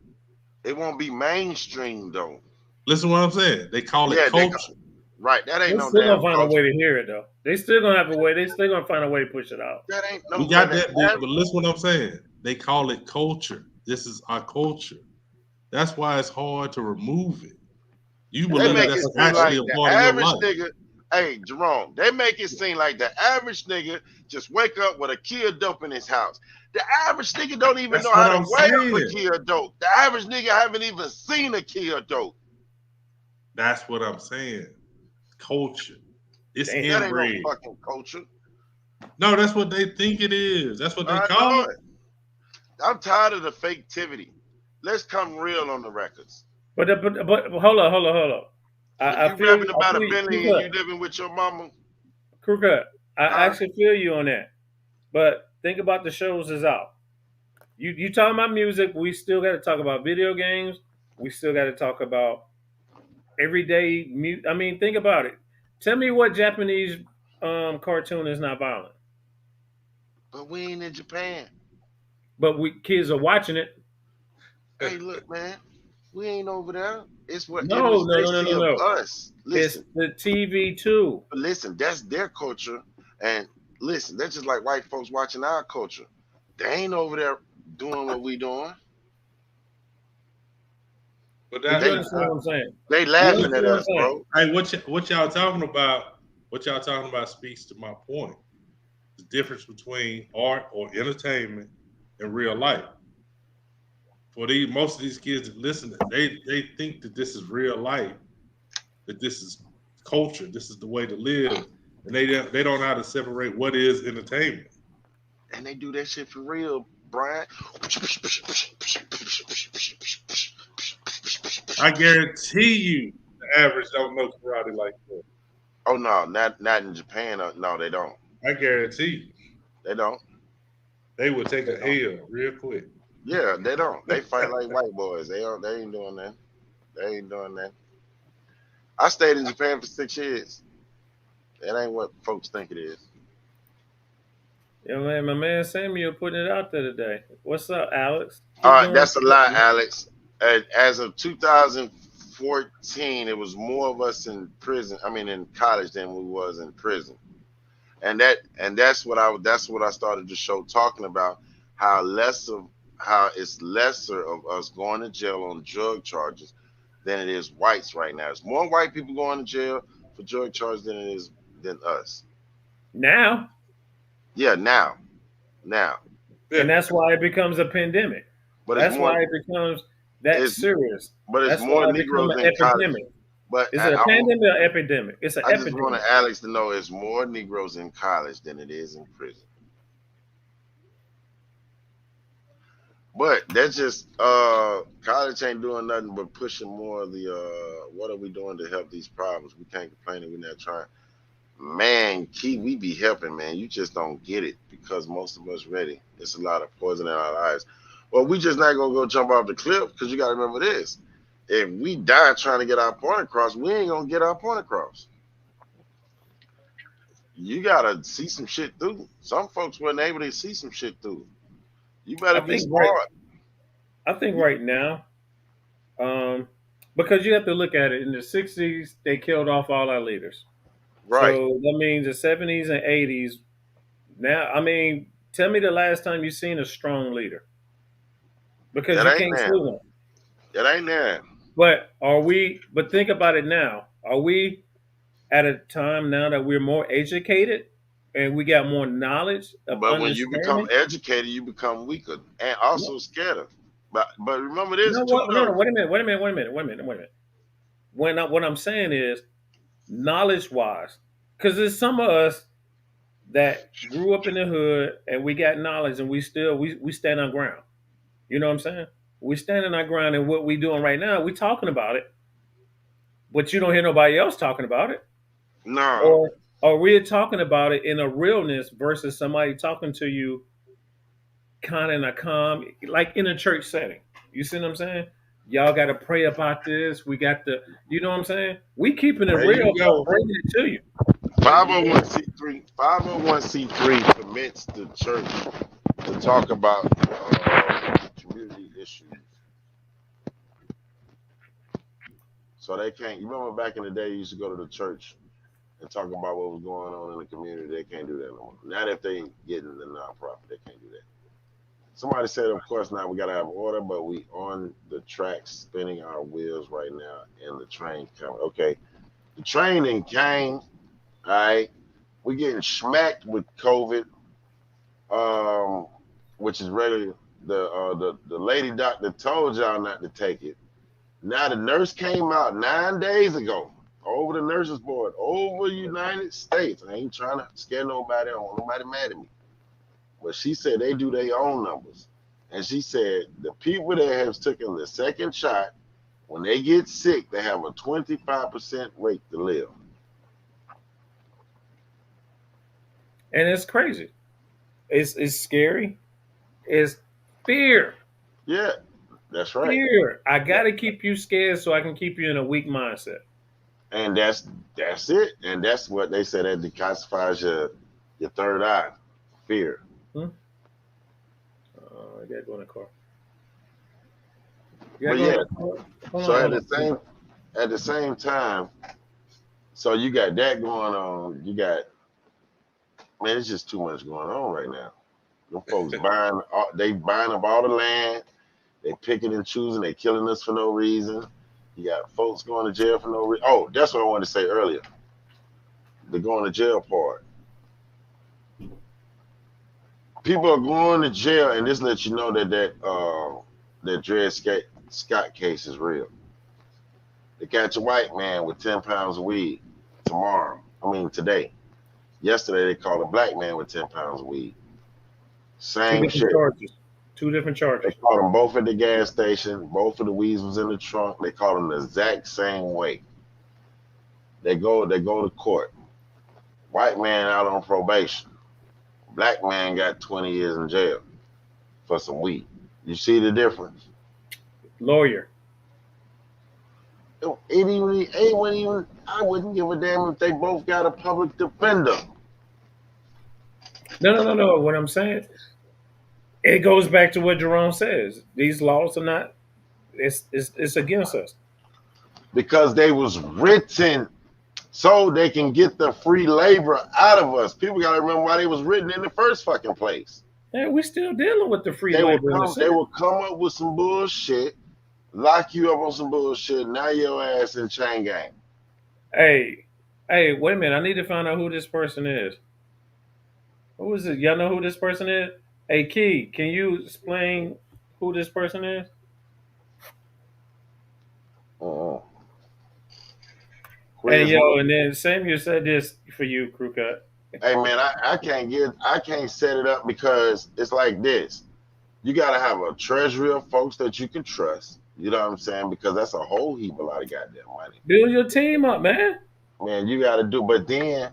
It won't be mainstream though. Listen to what I'm saying. They call it Yeah, culture. right. That ain't They no still damn gonna find culture. a way to hear it though. They still gonna have a way. They still gonna find a way to push it out. That ain't no. We got that, but listen what I'm saying. They call it culture. This is our culture. That's why it's hard to remove it. You They believe make that's it seem actually like a the part of your average life. nigga. Hey, Jerome, they make it seem like the average nigga just wake up with a key of dope in his house. The average nigga don't even That's know what how to I'm weigh up a saying. key of dope. The average nigga haven't even seen a key of dope. That's what I'm saying. Culture. It's Damn. That ain't no inbred. fucking culture. No, that's what they think it is. That's what they I call know it. it. I'm tired of the faketivity. Let's come real on the records. But hold on. If I you feel rapping about a you, Bentley and you living with your mama, Krewkut. I huh? actually feel you on that. But think about the shows that's out. You talking about music? We still got to talk about video games. We still got to talk about everyday. I mean, think about it. Tell me what Japanese cartoon is not violent, But we ain't in Japan. but we kids are watching it. Hey, look, man, we ain't over there. It's what No, image no, they no, no, see no, of no. us. It's Listen, the TV too. listen, that's their culture. And listen, that's just like white folks watching our culture. They ain't over there doing what we doing. But But you They understand what I'm saying? they You laughing understand at what I'm us, saying? bro. hey, what y'all talking about? What y'all talking about speaks to my point. The difference between art or entertainment and real life. For most of these kids that listen, they think that this is real life, that this is culture, this is the way to live, and they don't know how to separate what is entertainment. And they do that shit for real, Brian. I guarantee you, the average don't know karate like that. Oh no, not in Japan. No, they don't. I guarantee you, They don't. they would take They a don't. L real quick. Yeah, they don't. They fight like white boys. They don't. They ain't doing that. They ain't doing that. I stayed in Japan for 6 years. That ain't what folks think it is. Yeah, man, my man Samuel putting it out there today. What's up, Alex? All Keep right, doing that's a lie, it. Alex. As of 2014, it was more of us in prison. I mean, in college than we was in prison. That's what I started the show talking about, how it's lesser of us going to jail on drug charges than it is whites right now. It's more white people going to jail for drug charges than us. Now, Yeah, now. and Yeah. that's why it becomes a pandemic. But it's That's more why it becomes that it's serious. but it's That's more why it becomes Negroes an in college. epidemic. But Is it a pandemic or epidemic? It's an I just want epidemic. Alex to know it's more Negroes in college than it is in prison. But that's just college ain't doing nothing but pushing more of the what are we doing to help these problems? We can't complain that we're not trying. Man, Key, we be helping, man. You just don't get it because most of us ready. It's a lot of poison in our lives. Well, we just not gonna go jump off the cliff because you gotta remember this. If we die trying to get our point across, we ain't gonna get our point across. You gotta see some shit through. Some folks weren't able to see some shit through. You better I be think right. smart. I think right now, because you have to look at it. In the '60s, they killed off all our leaders. Right. So that means the '70s and '80s. Now, I mean, tell me the last time you seen a strong leader, because That you ain't can't see there. one. That ain't there. But are we? But think about it now. Are we at a time now that we're more educated and we got more knowledge of But when you become understanding? educated, you become weaker and also scared. But remember this No, too, what? No, no. though. Wait a minute. Wait a minute. Wait a minute. Wait a minute. Wait a minute. What I'm saying is knowledge wise, because there's some of us that grew up in the hood and we got knowledge and we stand on ground. You know what I'm saying? We standing our ground and what we doing right now, we talking about it, but you don't hear nobody else talking about it. No, Or we're talking about it in a realness versus somebody talking to you kind of in a calm, like in a church setting. You see what I'm saying? Y'all got to pray about this. We got to, you know what I'm saying? We keeping it there real, you but go. bringing it to you. 501c3 permits the church to talk about community issues. So they can't. You remember back in the day, you used to go to the church and talk about what was going on in the community. They can't do that no more. Not if they get in the nonprofit, they can't do that. Somebody said, of course, now we gotta have order, but we on the track spinning our wheels right now, and the train coming. Okay, the train ain't came. All right, we getting smacked with COVID, which is regular. The lady doctor told y'all not to take it. Now the nurse came out 9 days ago over the nurses board over the United States. I ain't trying to scare nobody. I don't want nobody mad at me. But she said they do their own numbers. And she said the people that have taken the second shot, when they get sick, they have a 25% rate to live. And it's crazy. It's scary. It's fear. Yeah, that's right. Fear. I got to keep you scared so I can keep you in a weak mindset. And that's it. And that's what they said that decalcifies your third eye, fear. Hmm? I got to go in the car. But yeah, Hold so on. at the same time, so you got that going on. You got, man, it's just too much going on right now. Them folks they buying up all the land. They picking and choosing. They killing us for no reason. You got folks going to jail for no reason. Oh, that's what I wanted to say earlier. The going to jail part. People are going to jail, and this lets you know that Dred Scott case is real. They catch a white man with 10 pounds of weed today. Yesterday, they caught a black man with 10 pounds of weed. Same shit. Two different charges. They caught them both at the gas station. Both of the weeds was in the trunk. They caught them the exact same way. They go to court. White man out on probation. Black man got 20 years in jail for some weed. You see the difference? Lawyer. I wouldn't give a damn if they both got a public defender. No. What I'm saying, it goes back to what Jerome says. These laws are not. It's against us. Because they was written so they can get the free labor out of us. People got to remember why they was written in the first fucking place. Yeah, we still dealing with the free They labor. They will come up with some bullshit, lock you up on some bullshit. Now your ass in chain gang. Hey, wait a minute. I need to find out who this person is. Who is it? Y'all know who this person is? Hey, Key, can you explain who this person is? Uh-uh. Hey, yo, and then Samuel said this for you, Krewkut. Hey man, I can't set it up because it's like this. You gotta have a treasury of folks that you can trust. You know what I'm saying? Because that's a whole heap of lot of goddamn money. Build your team up, man. Man, you gotta do. But then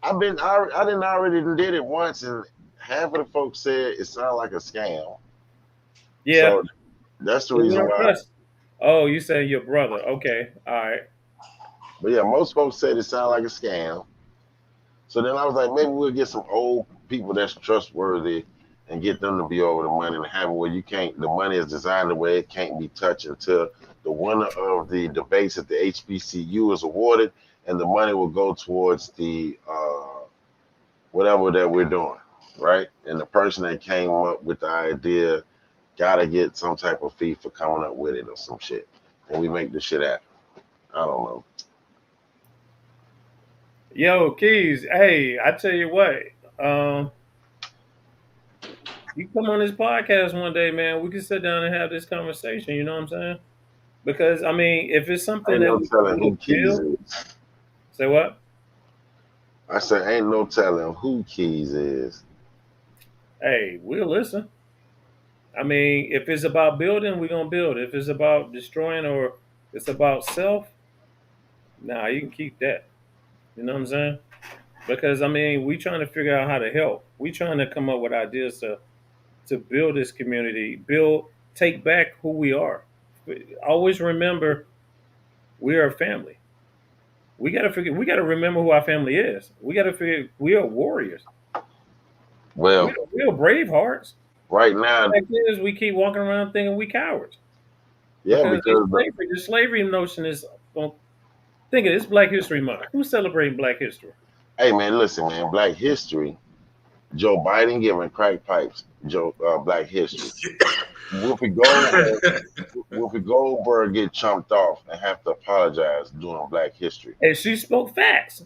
I didn't already did it once, and half of the folks said it sounded like a scam. Yeah, so that's the reason why. Oh, you saying your brother? Okay, all right. But yeah, most folks said it sounded like a scam. So then I was like, maybe we'll get some old people that's trustworthy and get them to be over the money and have it where the money is designed the way it can't be touched until the winner of the debates at the HBCU is awarded, and the money will go towards the whatever that we're doing, right? And the person that came up with the idea gotta get some type of fee for coming up with it or some shit. And we make the shit happen. I don't know. Yo, Keys, hey, I tell you what, You come on this podcast one day, man. We can sit down and have this conversation. You know what I'm saying? Because I mean, if it's something Ain't that no we telling can who Keys build, is. say what? I said, ain't no telling who Keys is. Hey, we'll listen. I mean, if it's about building, we're gonna build. If it's about destroying or it's about self, nah, you can keep that. You know what I'm saying? Because I mean, we trying to figure out how to help. We trying to come up with ideas to build this community, take back who we are. Always remember, we are a family. We gotta remember who our family is. We gotta figure we are warriors. Well, We are brave hearts. right now, Like is we keep walking around thinking we cowards yeah, because it's because slavery. The slavery notion is. Well, think of it, it's Black History Month. Who's celebrating Black History? hey man, listen, man, Black History. Joe Biden giving crack pipes. Black History. Whoopi Goldberg, Whoopi Goldberg get chumped off and have to apologize during Black History. And she spoke facts.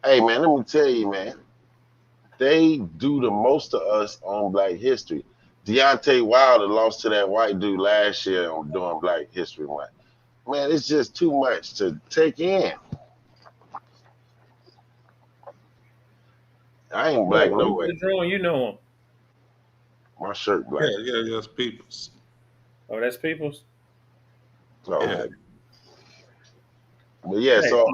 Hey man, let me tell you, man, they do the most to us on Black History. Deontay Wilder lost to that white dude last year during Black History Month. Man, it's just too much to take in. I ain't black no way. Drawing, you know him. My shirt black. yeah, that's people's. Oh, that's people's. Oh, Yeah. okay. But yeah, Hey, so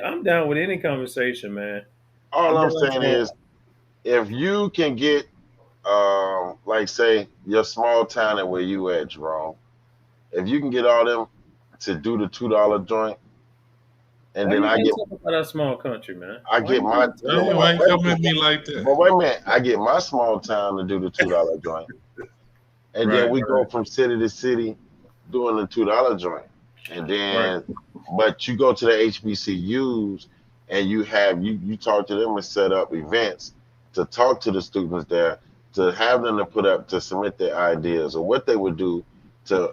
I'm down with any conversation, man. all I'm down saying for is if you can get like say your small town and where you at, Jerome, if you can get all them to do the $2 joint, and why then you I can't get talk about our small country, man? I Why get you my can't Tell me talk why about you wait, come at me like but that. wait a minute, I get my small town to do the $2 joint, and then Right, we go from city to city doing the $2 joint, and right. then but you go to the HBCUs and you talk to them and set up events to talk to the students there, to have them to put up to submit their ideas or what they would do to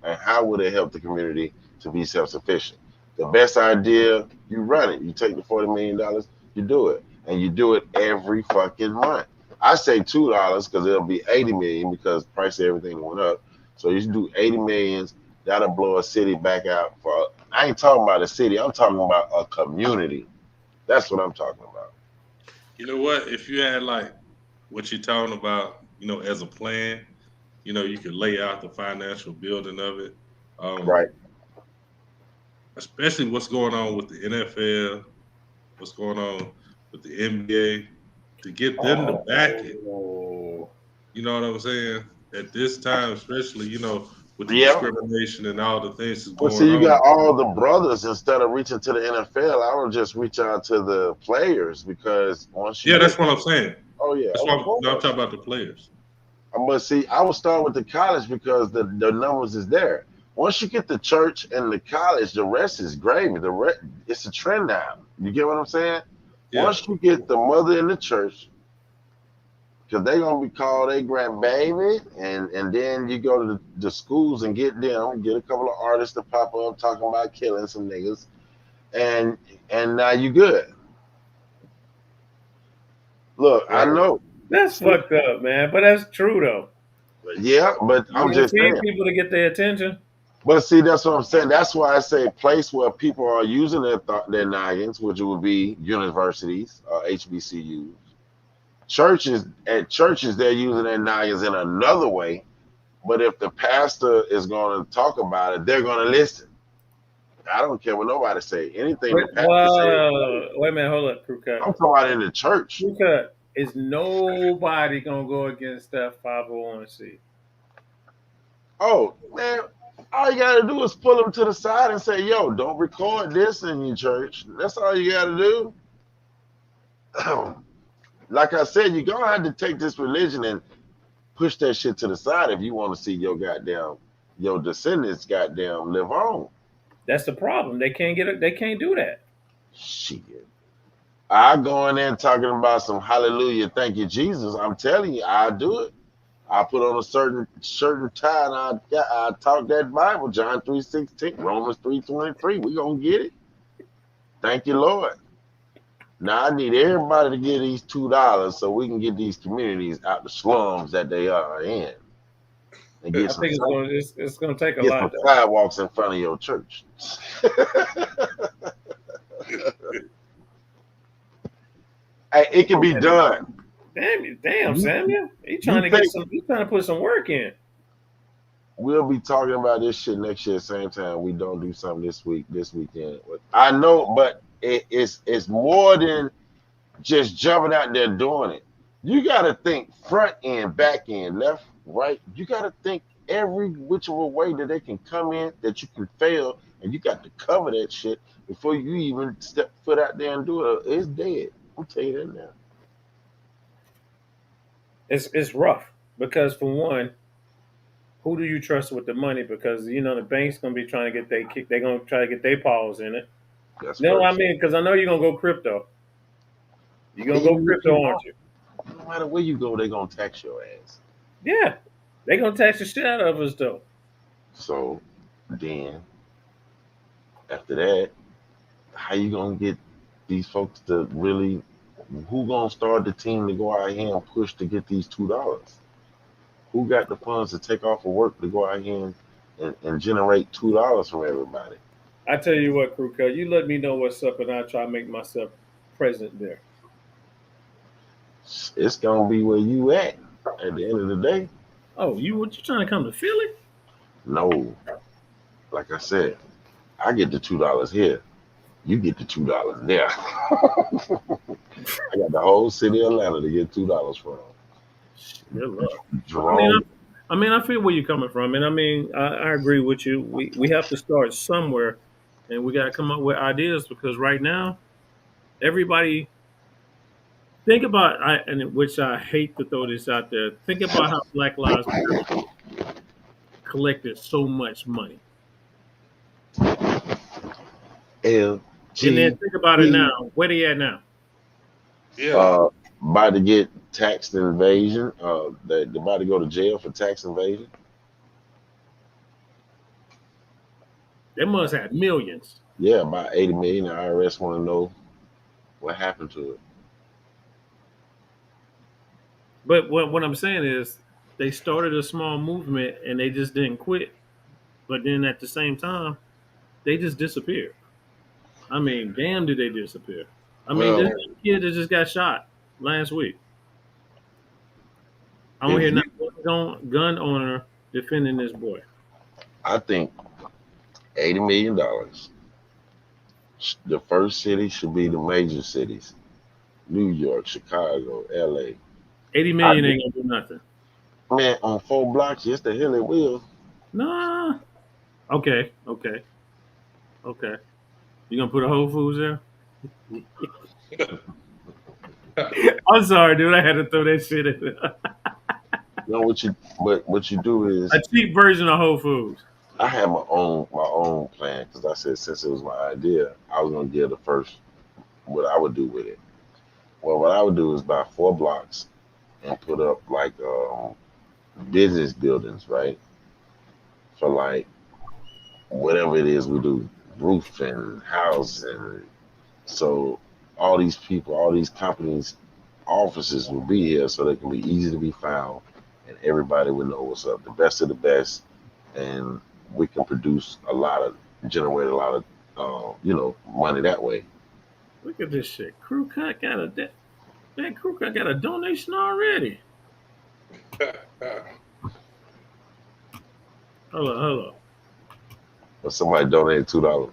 and how would it help the community to be self-sufficient. The best idea, you run it. You take the $40 million, you do it, and you do it every fucking month. I say $2 because it'll be 80 million because the price of everything went up. So you do 80 millions, that'll blow a city back out for. I ain't talking about a city. I'm talking about a community. That's what I'm talking about. You know what? If you had like what you're talking about, as a plan, you could lay out the financial building of it. Right. Especially what's going on with the NFL, what's going on with the NBA, to get them to back it. Oh, You know what I'm saying? At this time, especially, with the Yeah. discrimination and all the things that's Well, going see, you got on. all the brothers. Instead of reaching to the NFL, I would just reach out to the players because once you Yeah, get, that's what I'm saying. oh yeah, That's of why I'm course. talking about the players. But see, I would start with the college because the numbers is there. Once you get the church and the college, the rest is gravy. It's a trend now. You get what I'm saying? Yeah. Once you get the mother in the church, because they're gonna be called a grandbaby, and then you go to the schools and get them, get a couple of artists to pop up talking about killing some niggas, and now you good. Look, I Right. know. that's See, fucked up, man. But that's true though. yeah, but You I'm gonna just feed saying. people to get their attention. But see, that's what I'm saying. That's why I say a place where people are using their noggins, which would be universities, HBCUs. Churches, they're using their noggins in another way. But if the pastor is going to talk about it, they're going to listen. I don't care what nobody say. Anything the pastor says, Wait a minute, hold up, Krewkut. I'm talking about in the church. Krewkut, is nobody gonna go against that 501c? Oh man, all you got to do is pull them to the side and say, "Yo, don't record this in your church." That's all you got to do. Like I said, you're gonna have to take this religion and push that shit to the side if you want to see your descendants goddamn live on. That's the problem. They can't get it. They can't do that. Shit. I go in there talking about some hallelujah, thank you, Jesus. I'm telling you, I do it. I put on a certain tie and I talk that Bible, John 3:16, Romans 3:23. We gonna get it. Thank you, Lord. Now I need everybody to get these $2 so we can get these communities out the slums that they are in and I think it's gonna take a get some lot though. sidewalks in front of your church. Hey, it can be done. Damn, You, Samuel. He you trying to think He trying to put some work in. we'll be talking about this shit next year, same time we don't do something this weekend? I know, but it's more than just jumping out there doing it. You got to think front end, back end, left, right. You got to think every which way that they can come in, that you can fail, and you got to cover that shit before you even step foot out there and do it. It's dead. I'll tell you that now. It's rough because for one, who do you trust with the money? Because you know the bank's gonna be trying to get they're gonna try to get their paws in it. That's No, I first. mean because I know you're gonna go crypto. You're gonna go Even if you crypto, aren't don't, you? no matter where you go, they're gonna tax your ass. Yeah, they're gonna tax the shit out of us though. So then after that, how you gonna get these folks to really? Who gonna start the team to go out here and push to get these $2? Who got the funds to take off of work to go out here and generate $2 from everybody? I tell you what, Krewkut, you let me know what's up, and I'll try to make myself present there. It's gonna be where you at the end of the day. Oh, you trying to come to Philly? No, like I said, I get the $2 here. You get the $2 there. I got the whole city of Atlanta to get $2 from. Good luck. I mean, Jerome, I feel where you're coming from, and I mean, I agree with you. We have to start somewhere, and we got to come up with ideas because right now, everybody think about and which I hate to throw this out there. Think about how Black Lives Matter collected so much money, L and then G think about it now. B. Where they at now? Yeah. About to get tax invasion. They about to go to jail for tax invasion. They must have millions. Yeah, about 80 million. The IRS want to know what happened to it. But what I'm saying is, they started a small movement and they just didn't quit. But then at the same time, they just disappeared. I mean, damn, did they disappear? I mean, this Well, kid that just got shot last week. I don't if hear you, not one gun owner defending this boy. I think $80 million. The first city should be the major cities: New York, Chicago, LA. 80 I million ain't gonna do nothing. Man, on 4 blocks, yes, the hell it will. Nah. Okay, okay. You gonna put a Whole Foods there? I'm sorry, dude. I had to throw that shit in there. You know what you, but what you do A is, cheap version of Whole Foods. I have my own plan because I said since it was my idea, I was gonna give the first what I would do with it. Well, what I would do is buy 4 blocks and put up like business buildings, right? For like whatever it is we do, roof and house, and so all these people, all these companies, offices will be here, so they can be easy to be found, and everybody will know what's up. The best of the best, and we can produce generate a lot of, money that way. Look at this shit. Krewkut got a donation already. Hold But somebody donated $2. on.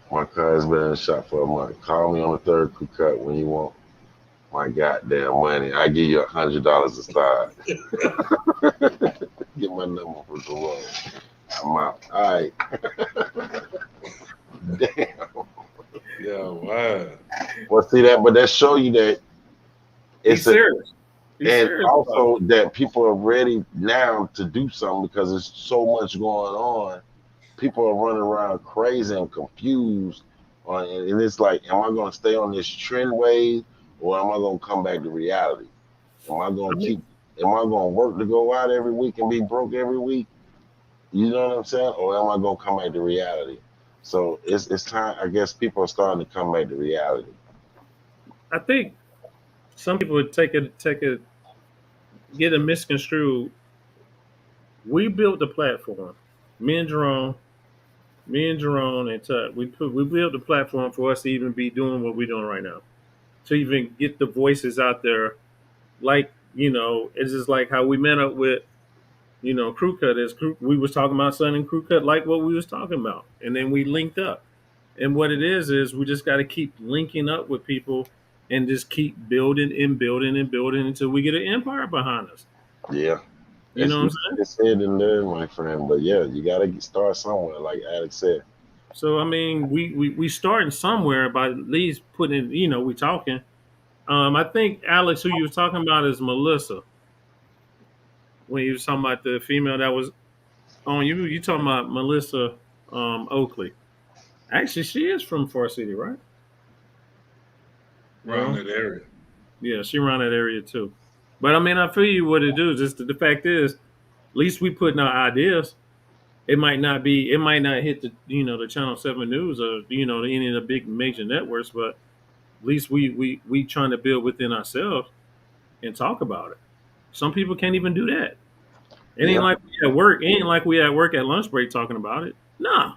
My car has been in the shop for a month. Call me on the third crew cut when you want my goddamn money. I give you $100 a side. Get my number for the road. I'm out. All right. Damn. Yeah, wow. Well, see that, but that show you that He's it's a, serious. He's and serious about it. also that people are ready now to do something because there's so much going on. People are running around crazy and confused, and it's like, am I going to stay on this trend wave, or am I going to come back to reality? Am I I going to mean, keep? Am I going to work to go out every week and be broke every week? You know what I'm saying? Or am I going to come back to reality? So it's time. I guess people are starting to come back to reality. I think some people would get it misconstrued. We built the platform. Me and Jerome, and Tut, we built the platform for us to even be doing what we're doing right now. To even get the voices out there, like it's just like how we met up with Krewkut. We was talking about something in Krewkut, like what we was talking about, and then we linked up. And what it is we just got to keep linking up with people and just keep building and building and building until we get an empire behind us. Yeah, You know what I'm saying? it's said and learn, my friend. But yeah, you got to start somewhere, like Alex said. So I mean, we starting somewhere by at least putting, we talking. I think Alex, who you was talking about, is Melissa. When you was talking about the female that was on you talking about Melissa Oakley. Actually, she is from Far City, right? around No, that area. yeah, she around that area too. But I mean, I feel you what it do. Just the fact is, at least we putting our ideas. It might not hit the the Channel 7 News or any of the big major networks, but at least we trying to build within ourselves and talk about it. Some people can't even do that. It ain't Yeah, like we at work. It ain't like we at work at lunch break talking about it. Nah,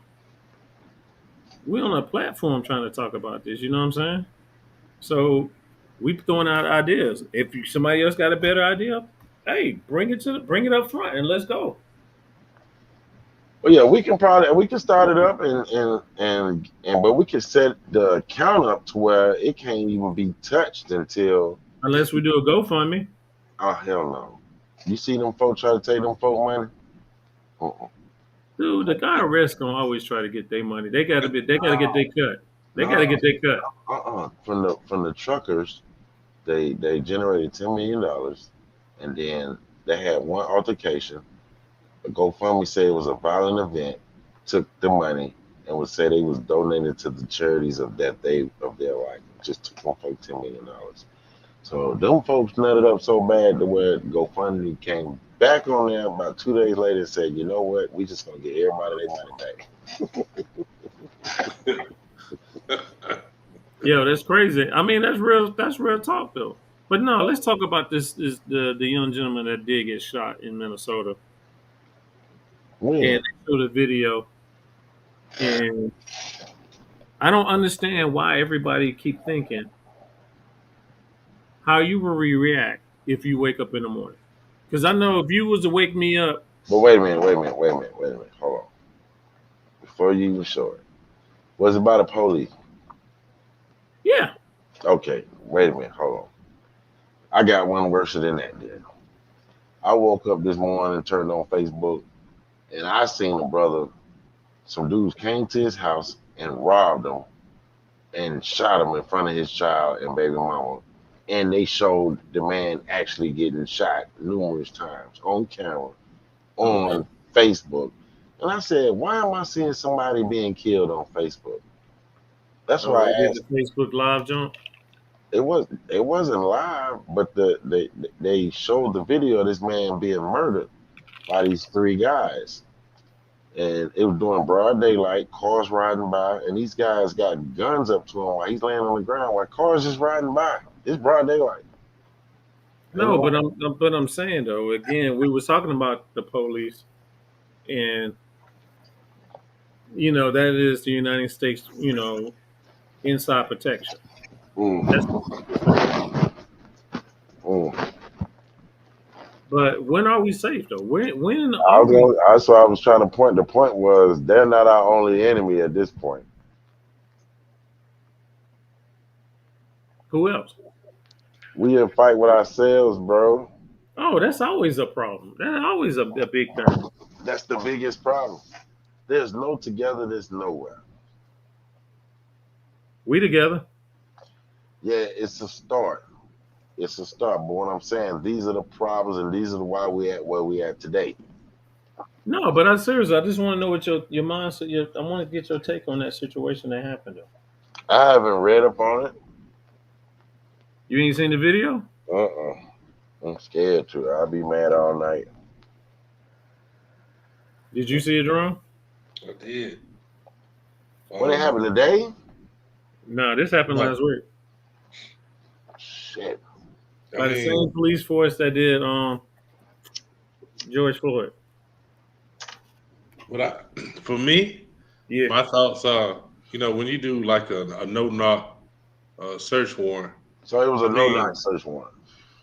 we on a platform trying to talk about this. You know what I'm saying? So we throwing out ideas. If somebody else got a better idea, hey, bring it up front and let's go. well, yeah, we can start it up and but we can set the account up to where it can't even be touched until Unless we do a GoFundMe. oh hell no. You see them folks try to take them folk money? Uh-uh. Dude, the IRS gonna always try to get their money. They gotta get their cut. They gotta No, get their cut. from the truckers, they generated $10 million, and then they had one altercation. The GoFundMe said it was a violent event, took the money, and would say they was donated to the charities of their life. Just took one for $10 million. So them folks nutted up so bad to where GoFundMe came back on there about 2 days later and said, you know what, we just gonna get everybody their money back. Yeah, that's crazy. I mean, that's real. That's real talk, though. But no, let's talk about this the young gentleman that did get shot in Minnesota, and When? they showed a video, and I don't understand why everybody keep thinking how you will react if you wake up in the morning. Because I know if you was to wake me up, But wait a minute. Hold on. Before you even show it, was it by the police? yeah, Okay, wait a minute. Hold on. I got one worse than that. Then I woke up this morning, turned on Facebook, and I seen a brother. Some dudes came to his house and robbed him and shot him in front of his child and baby mama. And they showed the man actually getting shot numerous times on camera okay. on Facebook. And I said, why am I seeing somebody being killed on Facebook? That's Oh, why they I did the asked. Facebook live jump. It wasn't live, but they showed the video of this man being murdered by these three guys. And it was during broad daylight, cars riding by, and these guys got guns up to him while he's laying on the ground while cars just riding by. It's broad daylight. No, but I'm saying though, again, we was talking about the police, and that is the United States, inside protection. That's Mm, what we're saying. mm. But when are we safe though? When are we? That's what I was trying to point. The point was they're not our only enemy at this point. Who else? We in fight with ourselves, bro. Oh, that's always a problem. That's always a big thing. That's the biggest problem. There's no togetherness nowhere. We together. Yeah, it's a start. It's a start. But what I'm saying, these are the problems, and these are the why we at where we at today. No, but I seriously, I just want to know what your mindset. I want to get your take on that situation that happened though. I haven't read up on it. You ain't seen the video? Uh-uh. I'm scared to. I'll be mad all night. Did you see it, Jerome? I did. What happened today? No, this happened No. last week Shit. by the same police force that did George Floyd. For me, Yeah, my thoughts are, when you do like a no knock search warrant. So it was a I mean, no-knock search warrant.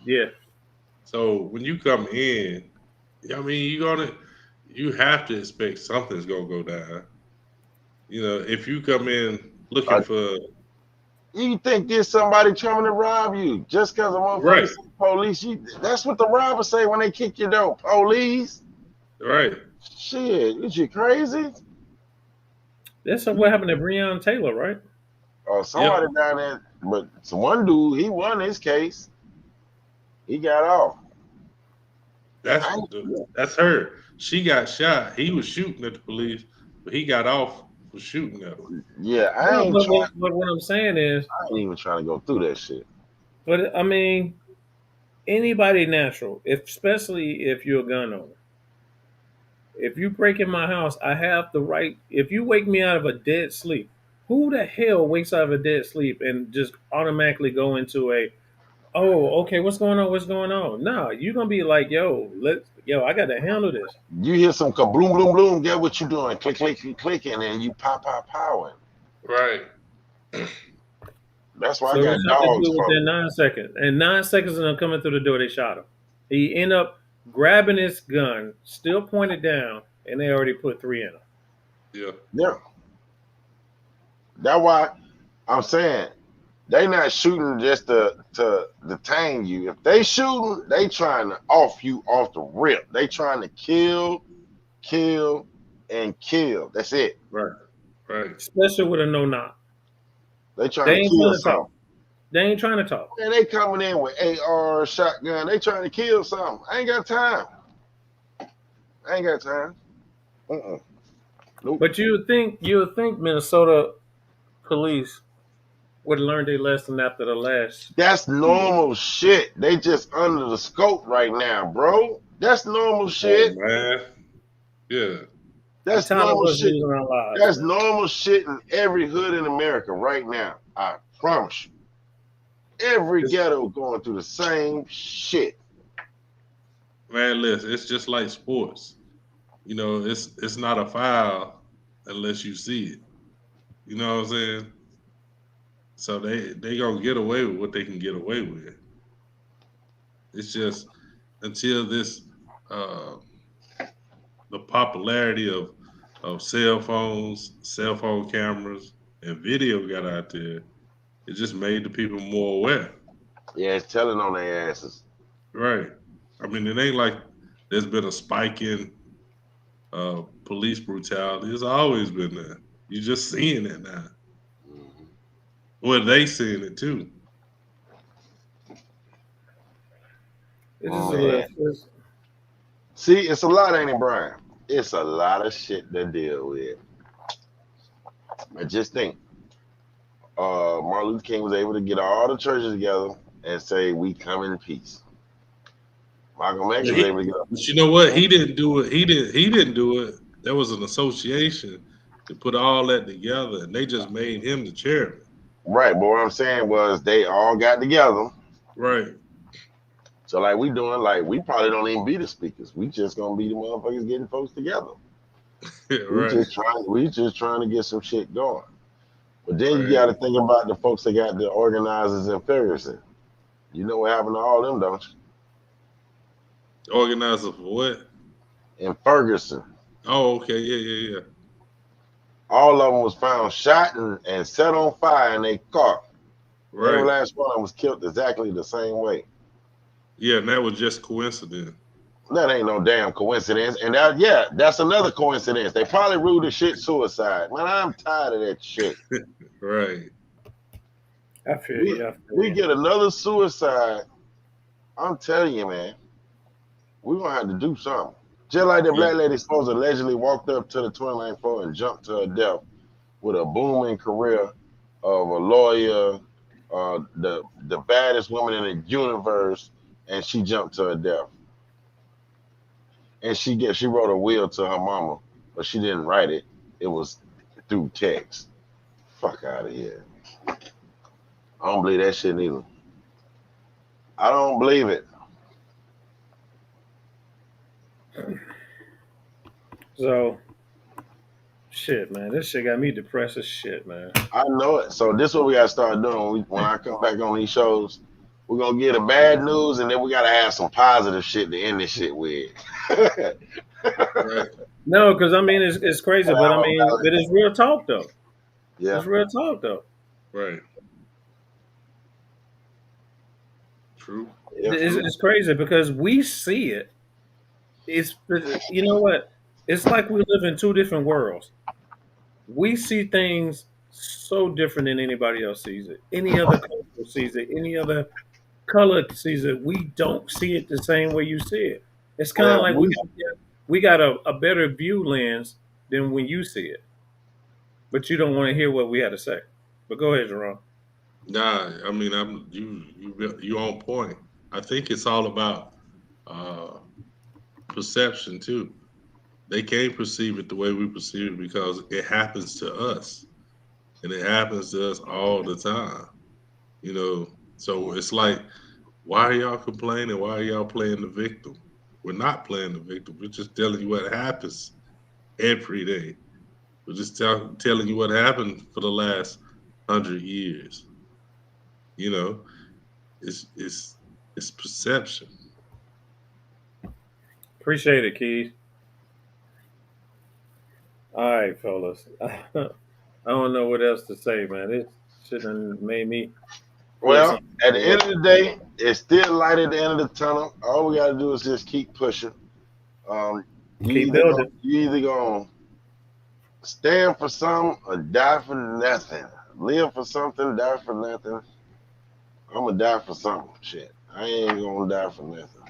yeah. so when you come in, you have to expect something's gonna go down. If you come in looking Uh, for you think there's somebody trying to rob you just because a motherfucker right, say police? That's what the robbers say when they kick your door. Police. right, Shit, is you crazy? That's what happened to Breonna Taylor, right? Or yep, somebody down there, but one dude, he won his case. He got off. that's I, that's her. She got shot. He was shooting at the police, but he got off for shooting at her. yeah, No, but what I'm saying is, I ain't even trying to go through that shit. but I mean, anybody natural, especially if you're a gun owner. If you break in my house, I have the right. If you wake me out of a dead sleep, who the hell wakes out of a dead sleep and just automatically go into a, oh, okay, what's going on? What's going on? No, you're gonna be like, yo, I got to handle this. You hear some kabloom, bloom, bloom. Get what you doing? Click, click, click, click, and then you pop, pop, powering. Right. That's why I So got it's have to dogs do for within me. 9 seconds. And 9 seconds of them coming through the door, they shot him. He end up grabbing his gun, still pointed down, and they already put three in him. Yeah. Yeah. That's why I'm saying they not shooting just to detain you. If they shooting, they trying to off you off the rip. They trying to kill, and kill. That's it. Right. Right. Especially with a no knock. They They trying to ain't kill trying to something. talk. They ain't trying to talk. Man, they coming in with AR shotgun. They trying to kill something. I ain't got time. I ain't got time. Nope. But you would think Minnesota police would have learned their lesson after the last That's shooting. normal shit. They just under the scope right now, bro. That's normal Oh shit. man. Yeah. I'm That's tired of normal us shit. losing our lives, That's man. normal shit in every hood in America right now. I promise you. Every It's, ghetto going through the same shit. man, listen, it's just like sports. It's not a foul unless you see it. You know what I'm saying? So they gonna get away with what they can get away with. It's just until this uh the popularity of cell phones, cell phone cameras, and video got out there, it just made the people more aware. Yeah, it's telling on their asses. Right. I mean, it ain't like there's been a spike in police brutality. It's always been there. You're just seeing it now. Mhm. Well, they seeing it too. It is a Man. little. See, it's a lot, ain't it, Brian? It's a lot of shit to deal with. And just think, Martin Luther King was able to get all the churches together and say, we come in peace. Malcolm X But, was able to get up. but you know what? He didn't do it. He didn't do it. There was an association to put all that together, and they just made him the chairman. Right, but what I'm saying was they all got together. Right. So like we doing, like we probably don't even be the speakers. We just gonna be the motherfuckers getting folks together. Right. We just trying to get some shit going. But then you Right. gotta think about the folks that got the organizers in Ferguson. You know what happened to all them, don't Organizer for what? you? In Ferguson. Oh, okay. Yeah, yeah, All of them was found shot and set on fire in their car. yeah. Every Right. last one of them was killed exactly the same way. Yeah, and that was just coincidence. That ain't no damn coincidence. And that's another coincidence. They probably ruled the shit suicide. Man, I'm tired of that shit. Right. I feel We, you. I feel we you. get another suicide. I'm telling you, man, we're gonna have to do something. Just like the Yeah. black lady supposed to allegedly walked up to the twin lane floor and jumped to her death with a booming career of a lawyer, the baddest woman in the universe, and she jumped to her death. And she wrote a will to her mama, but she didn't write it. It was through text. Fuck out of here. I don't believe that shit neither. I don't believe it. So, shit, man, this shit got me depressed as shit, man. I know it. So this is what we gotta start doing. When I come back on these shows, we're gonna get the bad news, and then we gotta have some positive shit to end this shit with. Right. No, because I mean it's crazy, but I mean it is real talk though. Yeah. It's real talk though. Right. True. Yeah, It's crazy because we see it. It's you know what? It's like we live in two different worlds. We see things so different than anybody else sees it. Any other culture sees it. Any other color sees it. We don't see it the same way you see it. It's kind of Well, like we got a better view lens than when you see it, but you don't want to hear what we had to say. But go ahead, Jerome. Nah, I mean, you on point. I think it's all about uh, perception too. They can't perceive it the way we perceive it because it happens to us, and it happens to us all the time. You know, so it's like, why are y'all complaining? Why are y'all playing the victim? We're not playing the victim. We're just telling you what happens every day. We're just telling you what happened for the last 100 years. You know, it's perception. Appreciate it, Keith. All right, fellas. I don't know what else to say, man. This shit done made me feel well, something. at the end of the day, it's still light at the end of the tunnel. All we gotta do is just keep pushing. Keep building. You either gonna stand for something or die for nothing. Live for something, die for nothing. I'm gonna die for something. Shit, I ain't gonna die for nothing.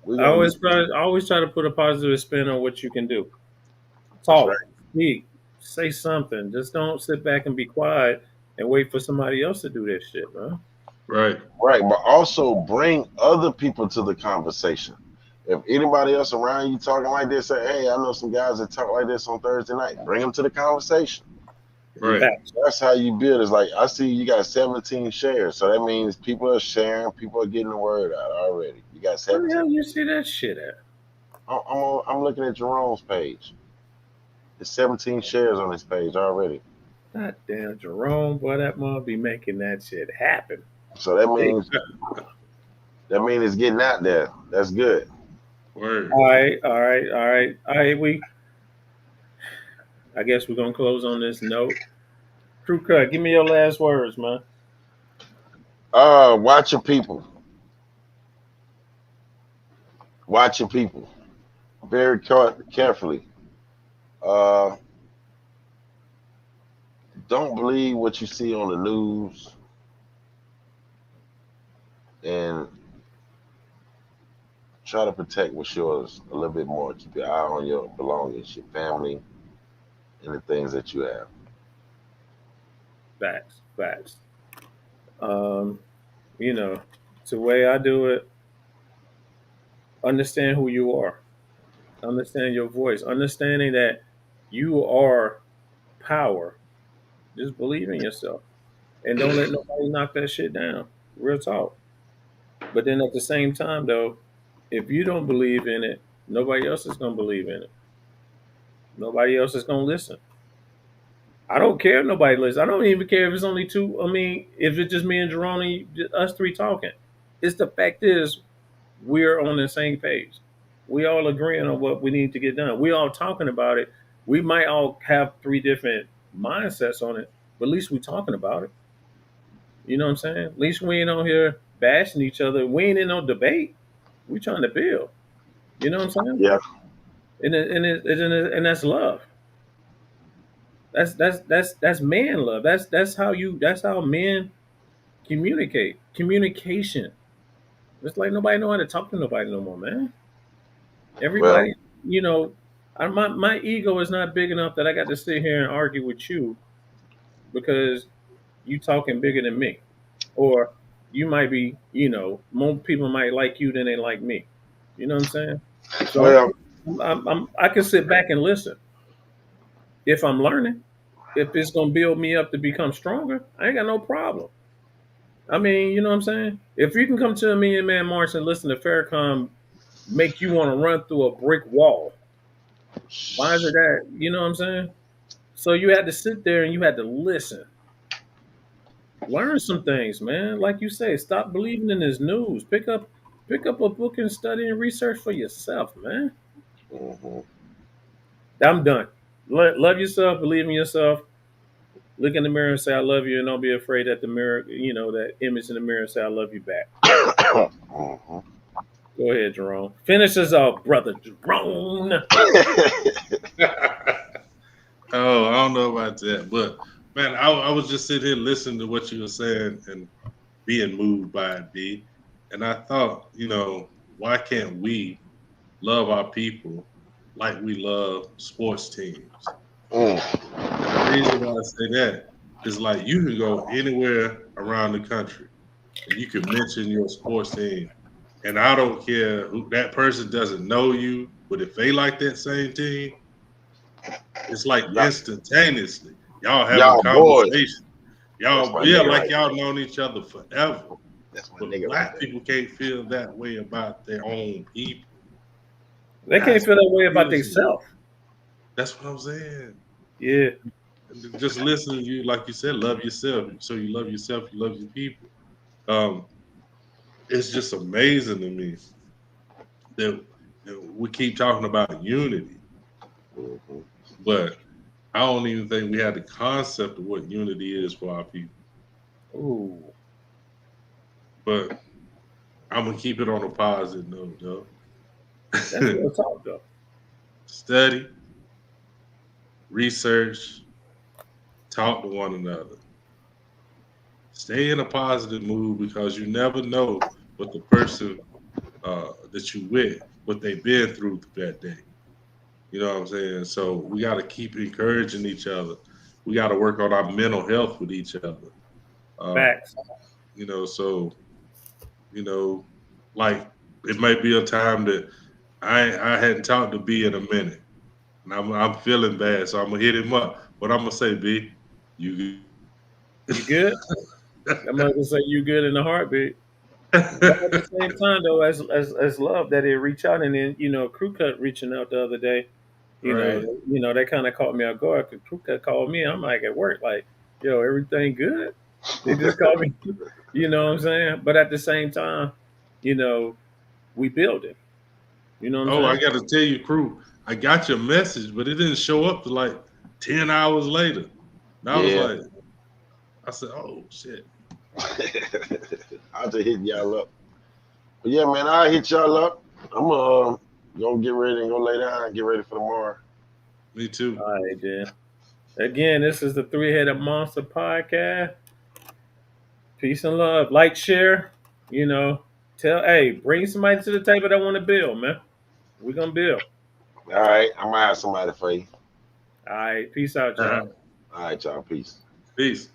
We gonna do. I always try to put a positive spin on what you can do. That's right. Talk, speak, say something. Just don't sit back and be quiet and wait for somebody else to do that shit, man. Right. Right, but also bring other people to the conversation. If anybody else around you talking like this, say, "Hey, I know some guys that talk like this on Thursday night." Bring them to the conversation. Right. Facts. That's how you build. It's like I see you got 17 shares, so that means people are sharing, people are getting the word out already. You got Where the 17. hell you see that shit at? I'm looking at Jerome's page. There's 17 shares on his page already. God damn, Jerome, boy, that mom be making that shit happen. So that means it's getting out there. That's good. Word. All right, all right, all right, all right. I guess we're gonna close on this note. Krewkut, give me your last words, man. Watch your people. Watch your people very carefully. Uh, don't believe what you see on the news, and try to protect what's yours a little bit more. Keep your eye on your belongings, your family, and the things that you have. Facts, facts. Um, you know, it's the way I do it. Understand who you are. Understand your voice. Understanding that you are power. Just believe in yourself, and don't let nobody knock that shit down. Real talk. But then at the same time, though, if you don't believe in it, nobody else is gonna believe in it. Nobody else is gonna listen. I don't care if nobody listens. I don't even care if it's only two. I mean, if it's just me and Jerome, us three talking. It's the fact is we're on the same page. We all agreeing on what we need to get done. We all talking about it. We might all have three different mindsets on it, but at least we talking about it. You know what I'm saying? At least we ain't on here bashing each other. We ain't in no debate. We trying to build. You know what I'm saying? Yeah. And that's love. That's man love. That's how men communicate. Communication. It's like nobody know how to talk to nobody no more, man. Well, Everybody, you know, my ego is not big enough that I got to sit here and argue with you because you talking bigger than me, or you might be, more people might like you than they like me. You know what I'm saying? So well, I can sit back and listen if I'm learning. if it's gonna build me up to become stronger, I ain't got no problem. I mean, you know what I'm saying? If you can come to a Million Man March and listen to Farrakhan make you want to run through a brick wall, why is it that? You know what I'm saying? So you had to sit there and you had to listen, learn some things, man. Like you say, stop believing in this news. Pick up a book and study and research for yourself, man. Mm-hmm. I'm done. Love yourself, believe in yourself. Look in the mirror and say I love you, and don't be afraid that the mirror, that image in the mirror, say I love you back. Mm-hmm. Go ahead, Jerome. Finish us off, brother Jerome. Oh, I don't know about that, but man, I was just sitting here listening to what you were saying and being moved by it, B. And I thought, why can't we love our people like we love sports teams? Mm. And the reason why I say that is like you can go anywhere around the country and you can mention your sports team, and I don't care who that person doesn't know you, but if they like that same team, it's like Y'all, instantaneously y'all having y'all boys. conversation. That's Y'all, my yeah, nigga like right there. y'all known each other forever. That's my But nigga right black there. people can't feel that way about their own people. They can't That's feel what that way about kills me. themselves. That's what I'm saying. Yeah, And just listen to you, like you said, love yourself. So you love yourself, you love your people. Um, it's just amazing to me that we keep talking about unity, Mm-hmm. but I don't even think we have the concept of what unity is for our people. ooh, But I'm gonna keep it on a positive note, that's though. real talk though. Study, research, talk to one another. Stay in a positive mood because you never know what the person that you with, what they've been through that day. You know what I'm saying? So we got to keep encouraging each other. We got to work on our mental health with each other. Uh, Facts. so you know, like it may be a time that I hadn't talked to B in a minute, and I'm feeling bad, so I'm gonna hit him up. But I'm gonna say, B, you You good? I'm not gonna say you good in a heartbeat. But at the same time, though, as love that it reach out, and then Krewkut reaching out the other day, right? that kind of caught me off guard. Cause Krewkut called me, I'm like at work, like, yo, everything good? They just called me, you know what I'm saying? But at the same time, you know, we build it. You know what I'm Oh, I saying? got to tell you, crew, I got your message, but it didn't show up to like 10 hours later. And I was Yeah. like, I said, oh shit. I'll just hit y'all up. But yeah, man, I'll hit y'all up. I'm gonna get ready and go lay down and get ready for tomorrow. Me too. All right, then. Again, this is the Three Headed Monster podcast. Peace and love. Like, share. Hey, bring somebody to the table that want to build, man. We're gonna build. All right, I might have somebody for you. All right, peace out, y'all. All right, y'all. Peace. Peace.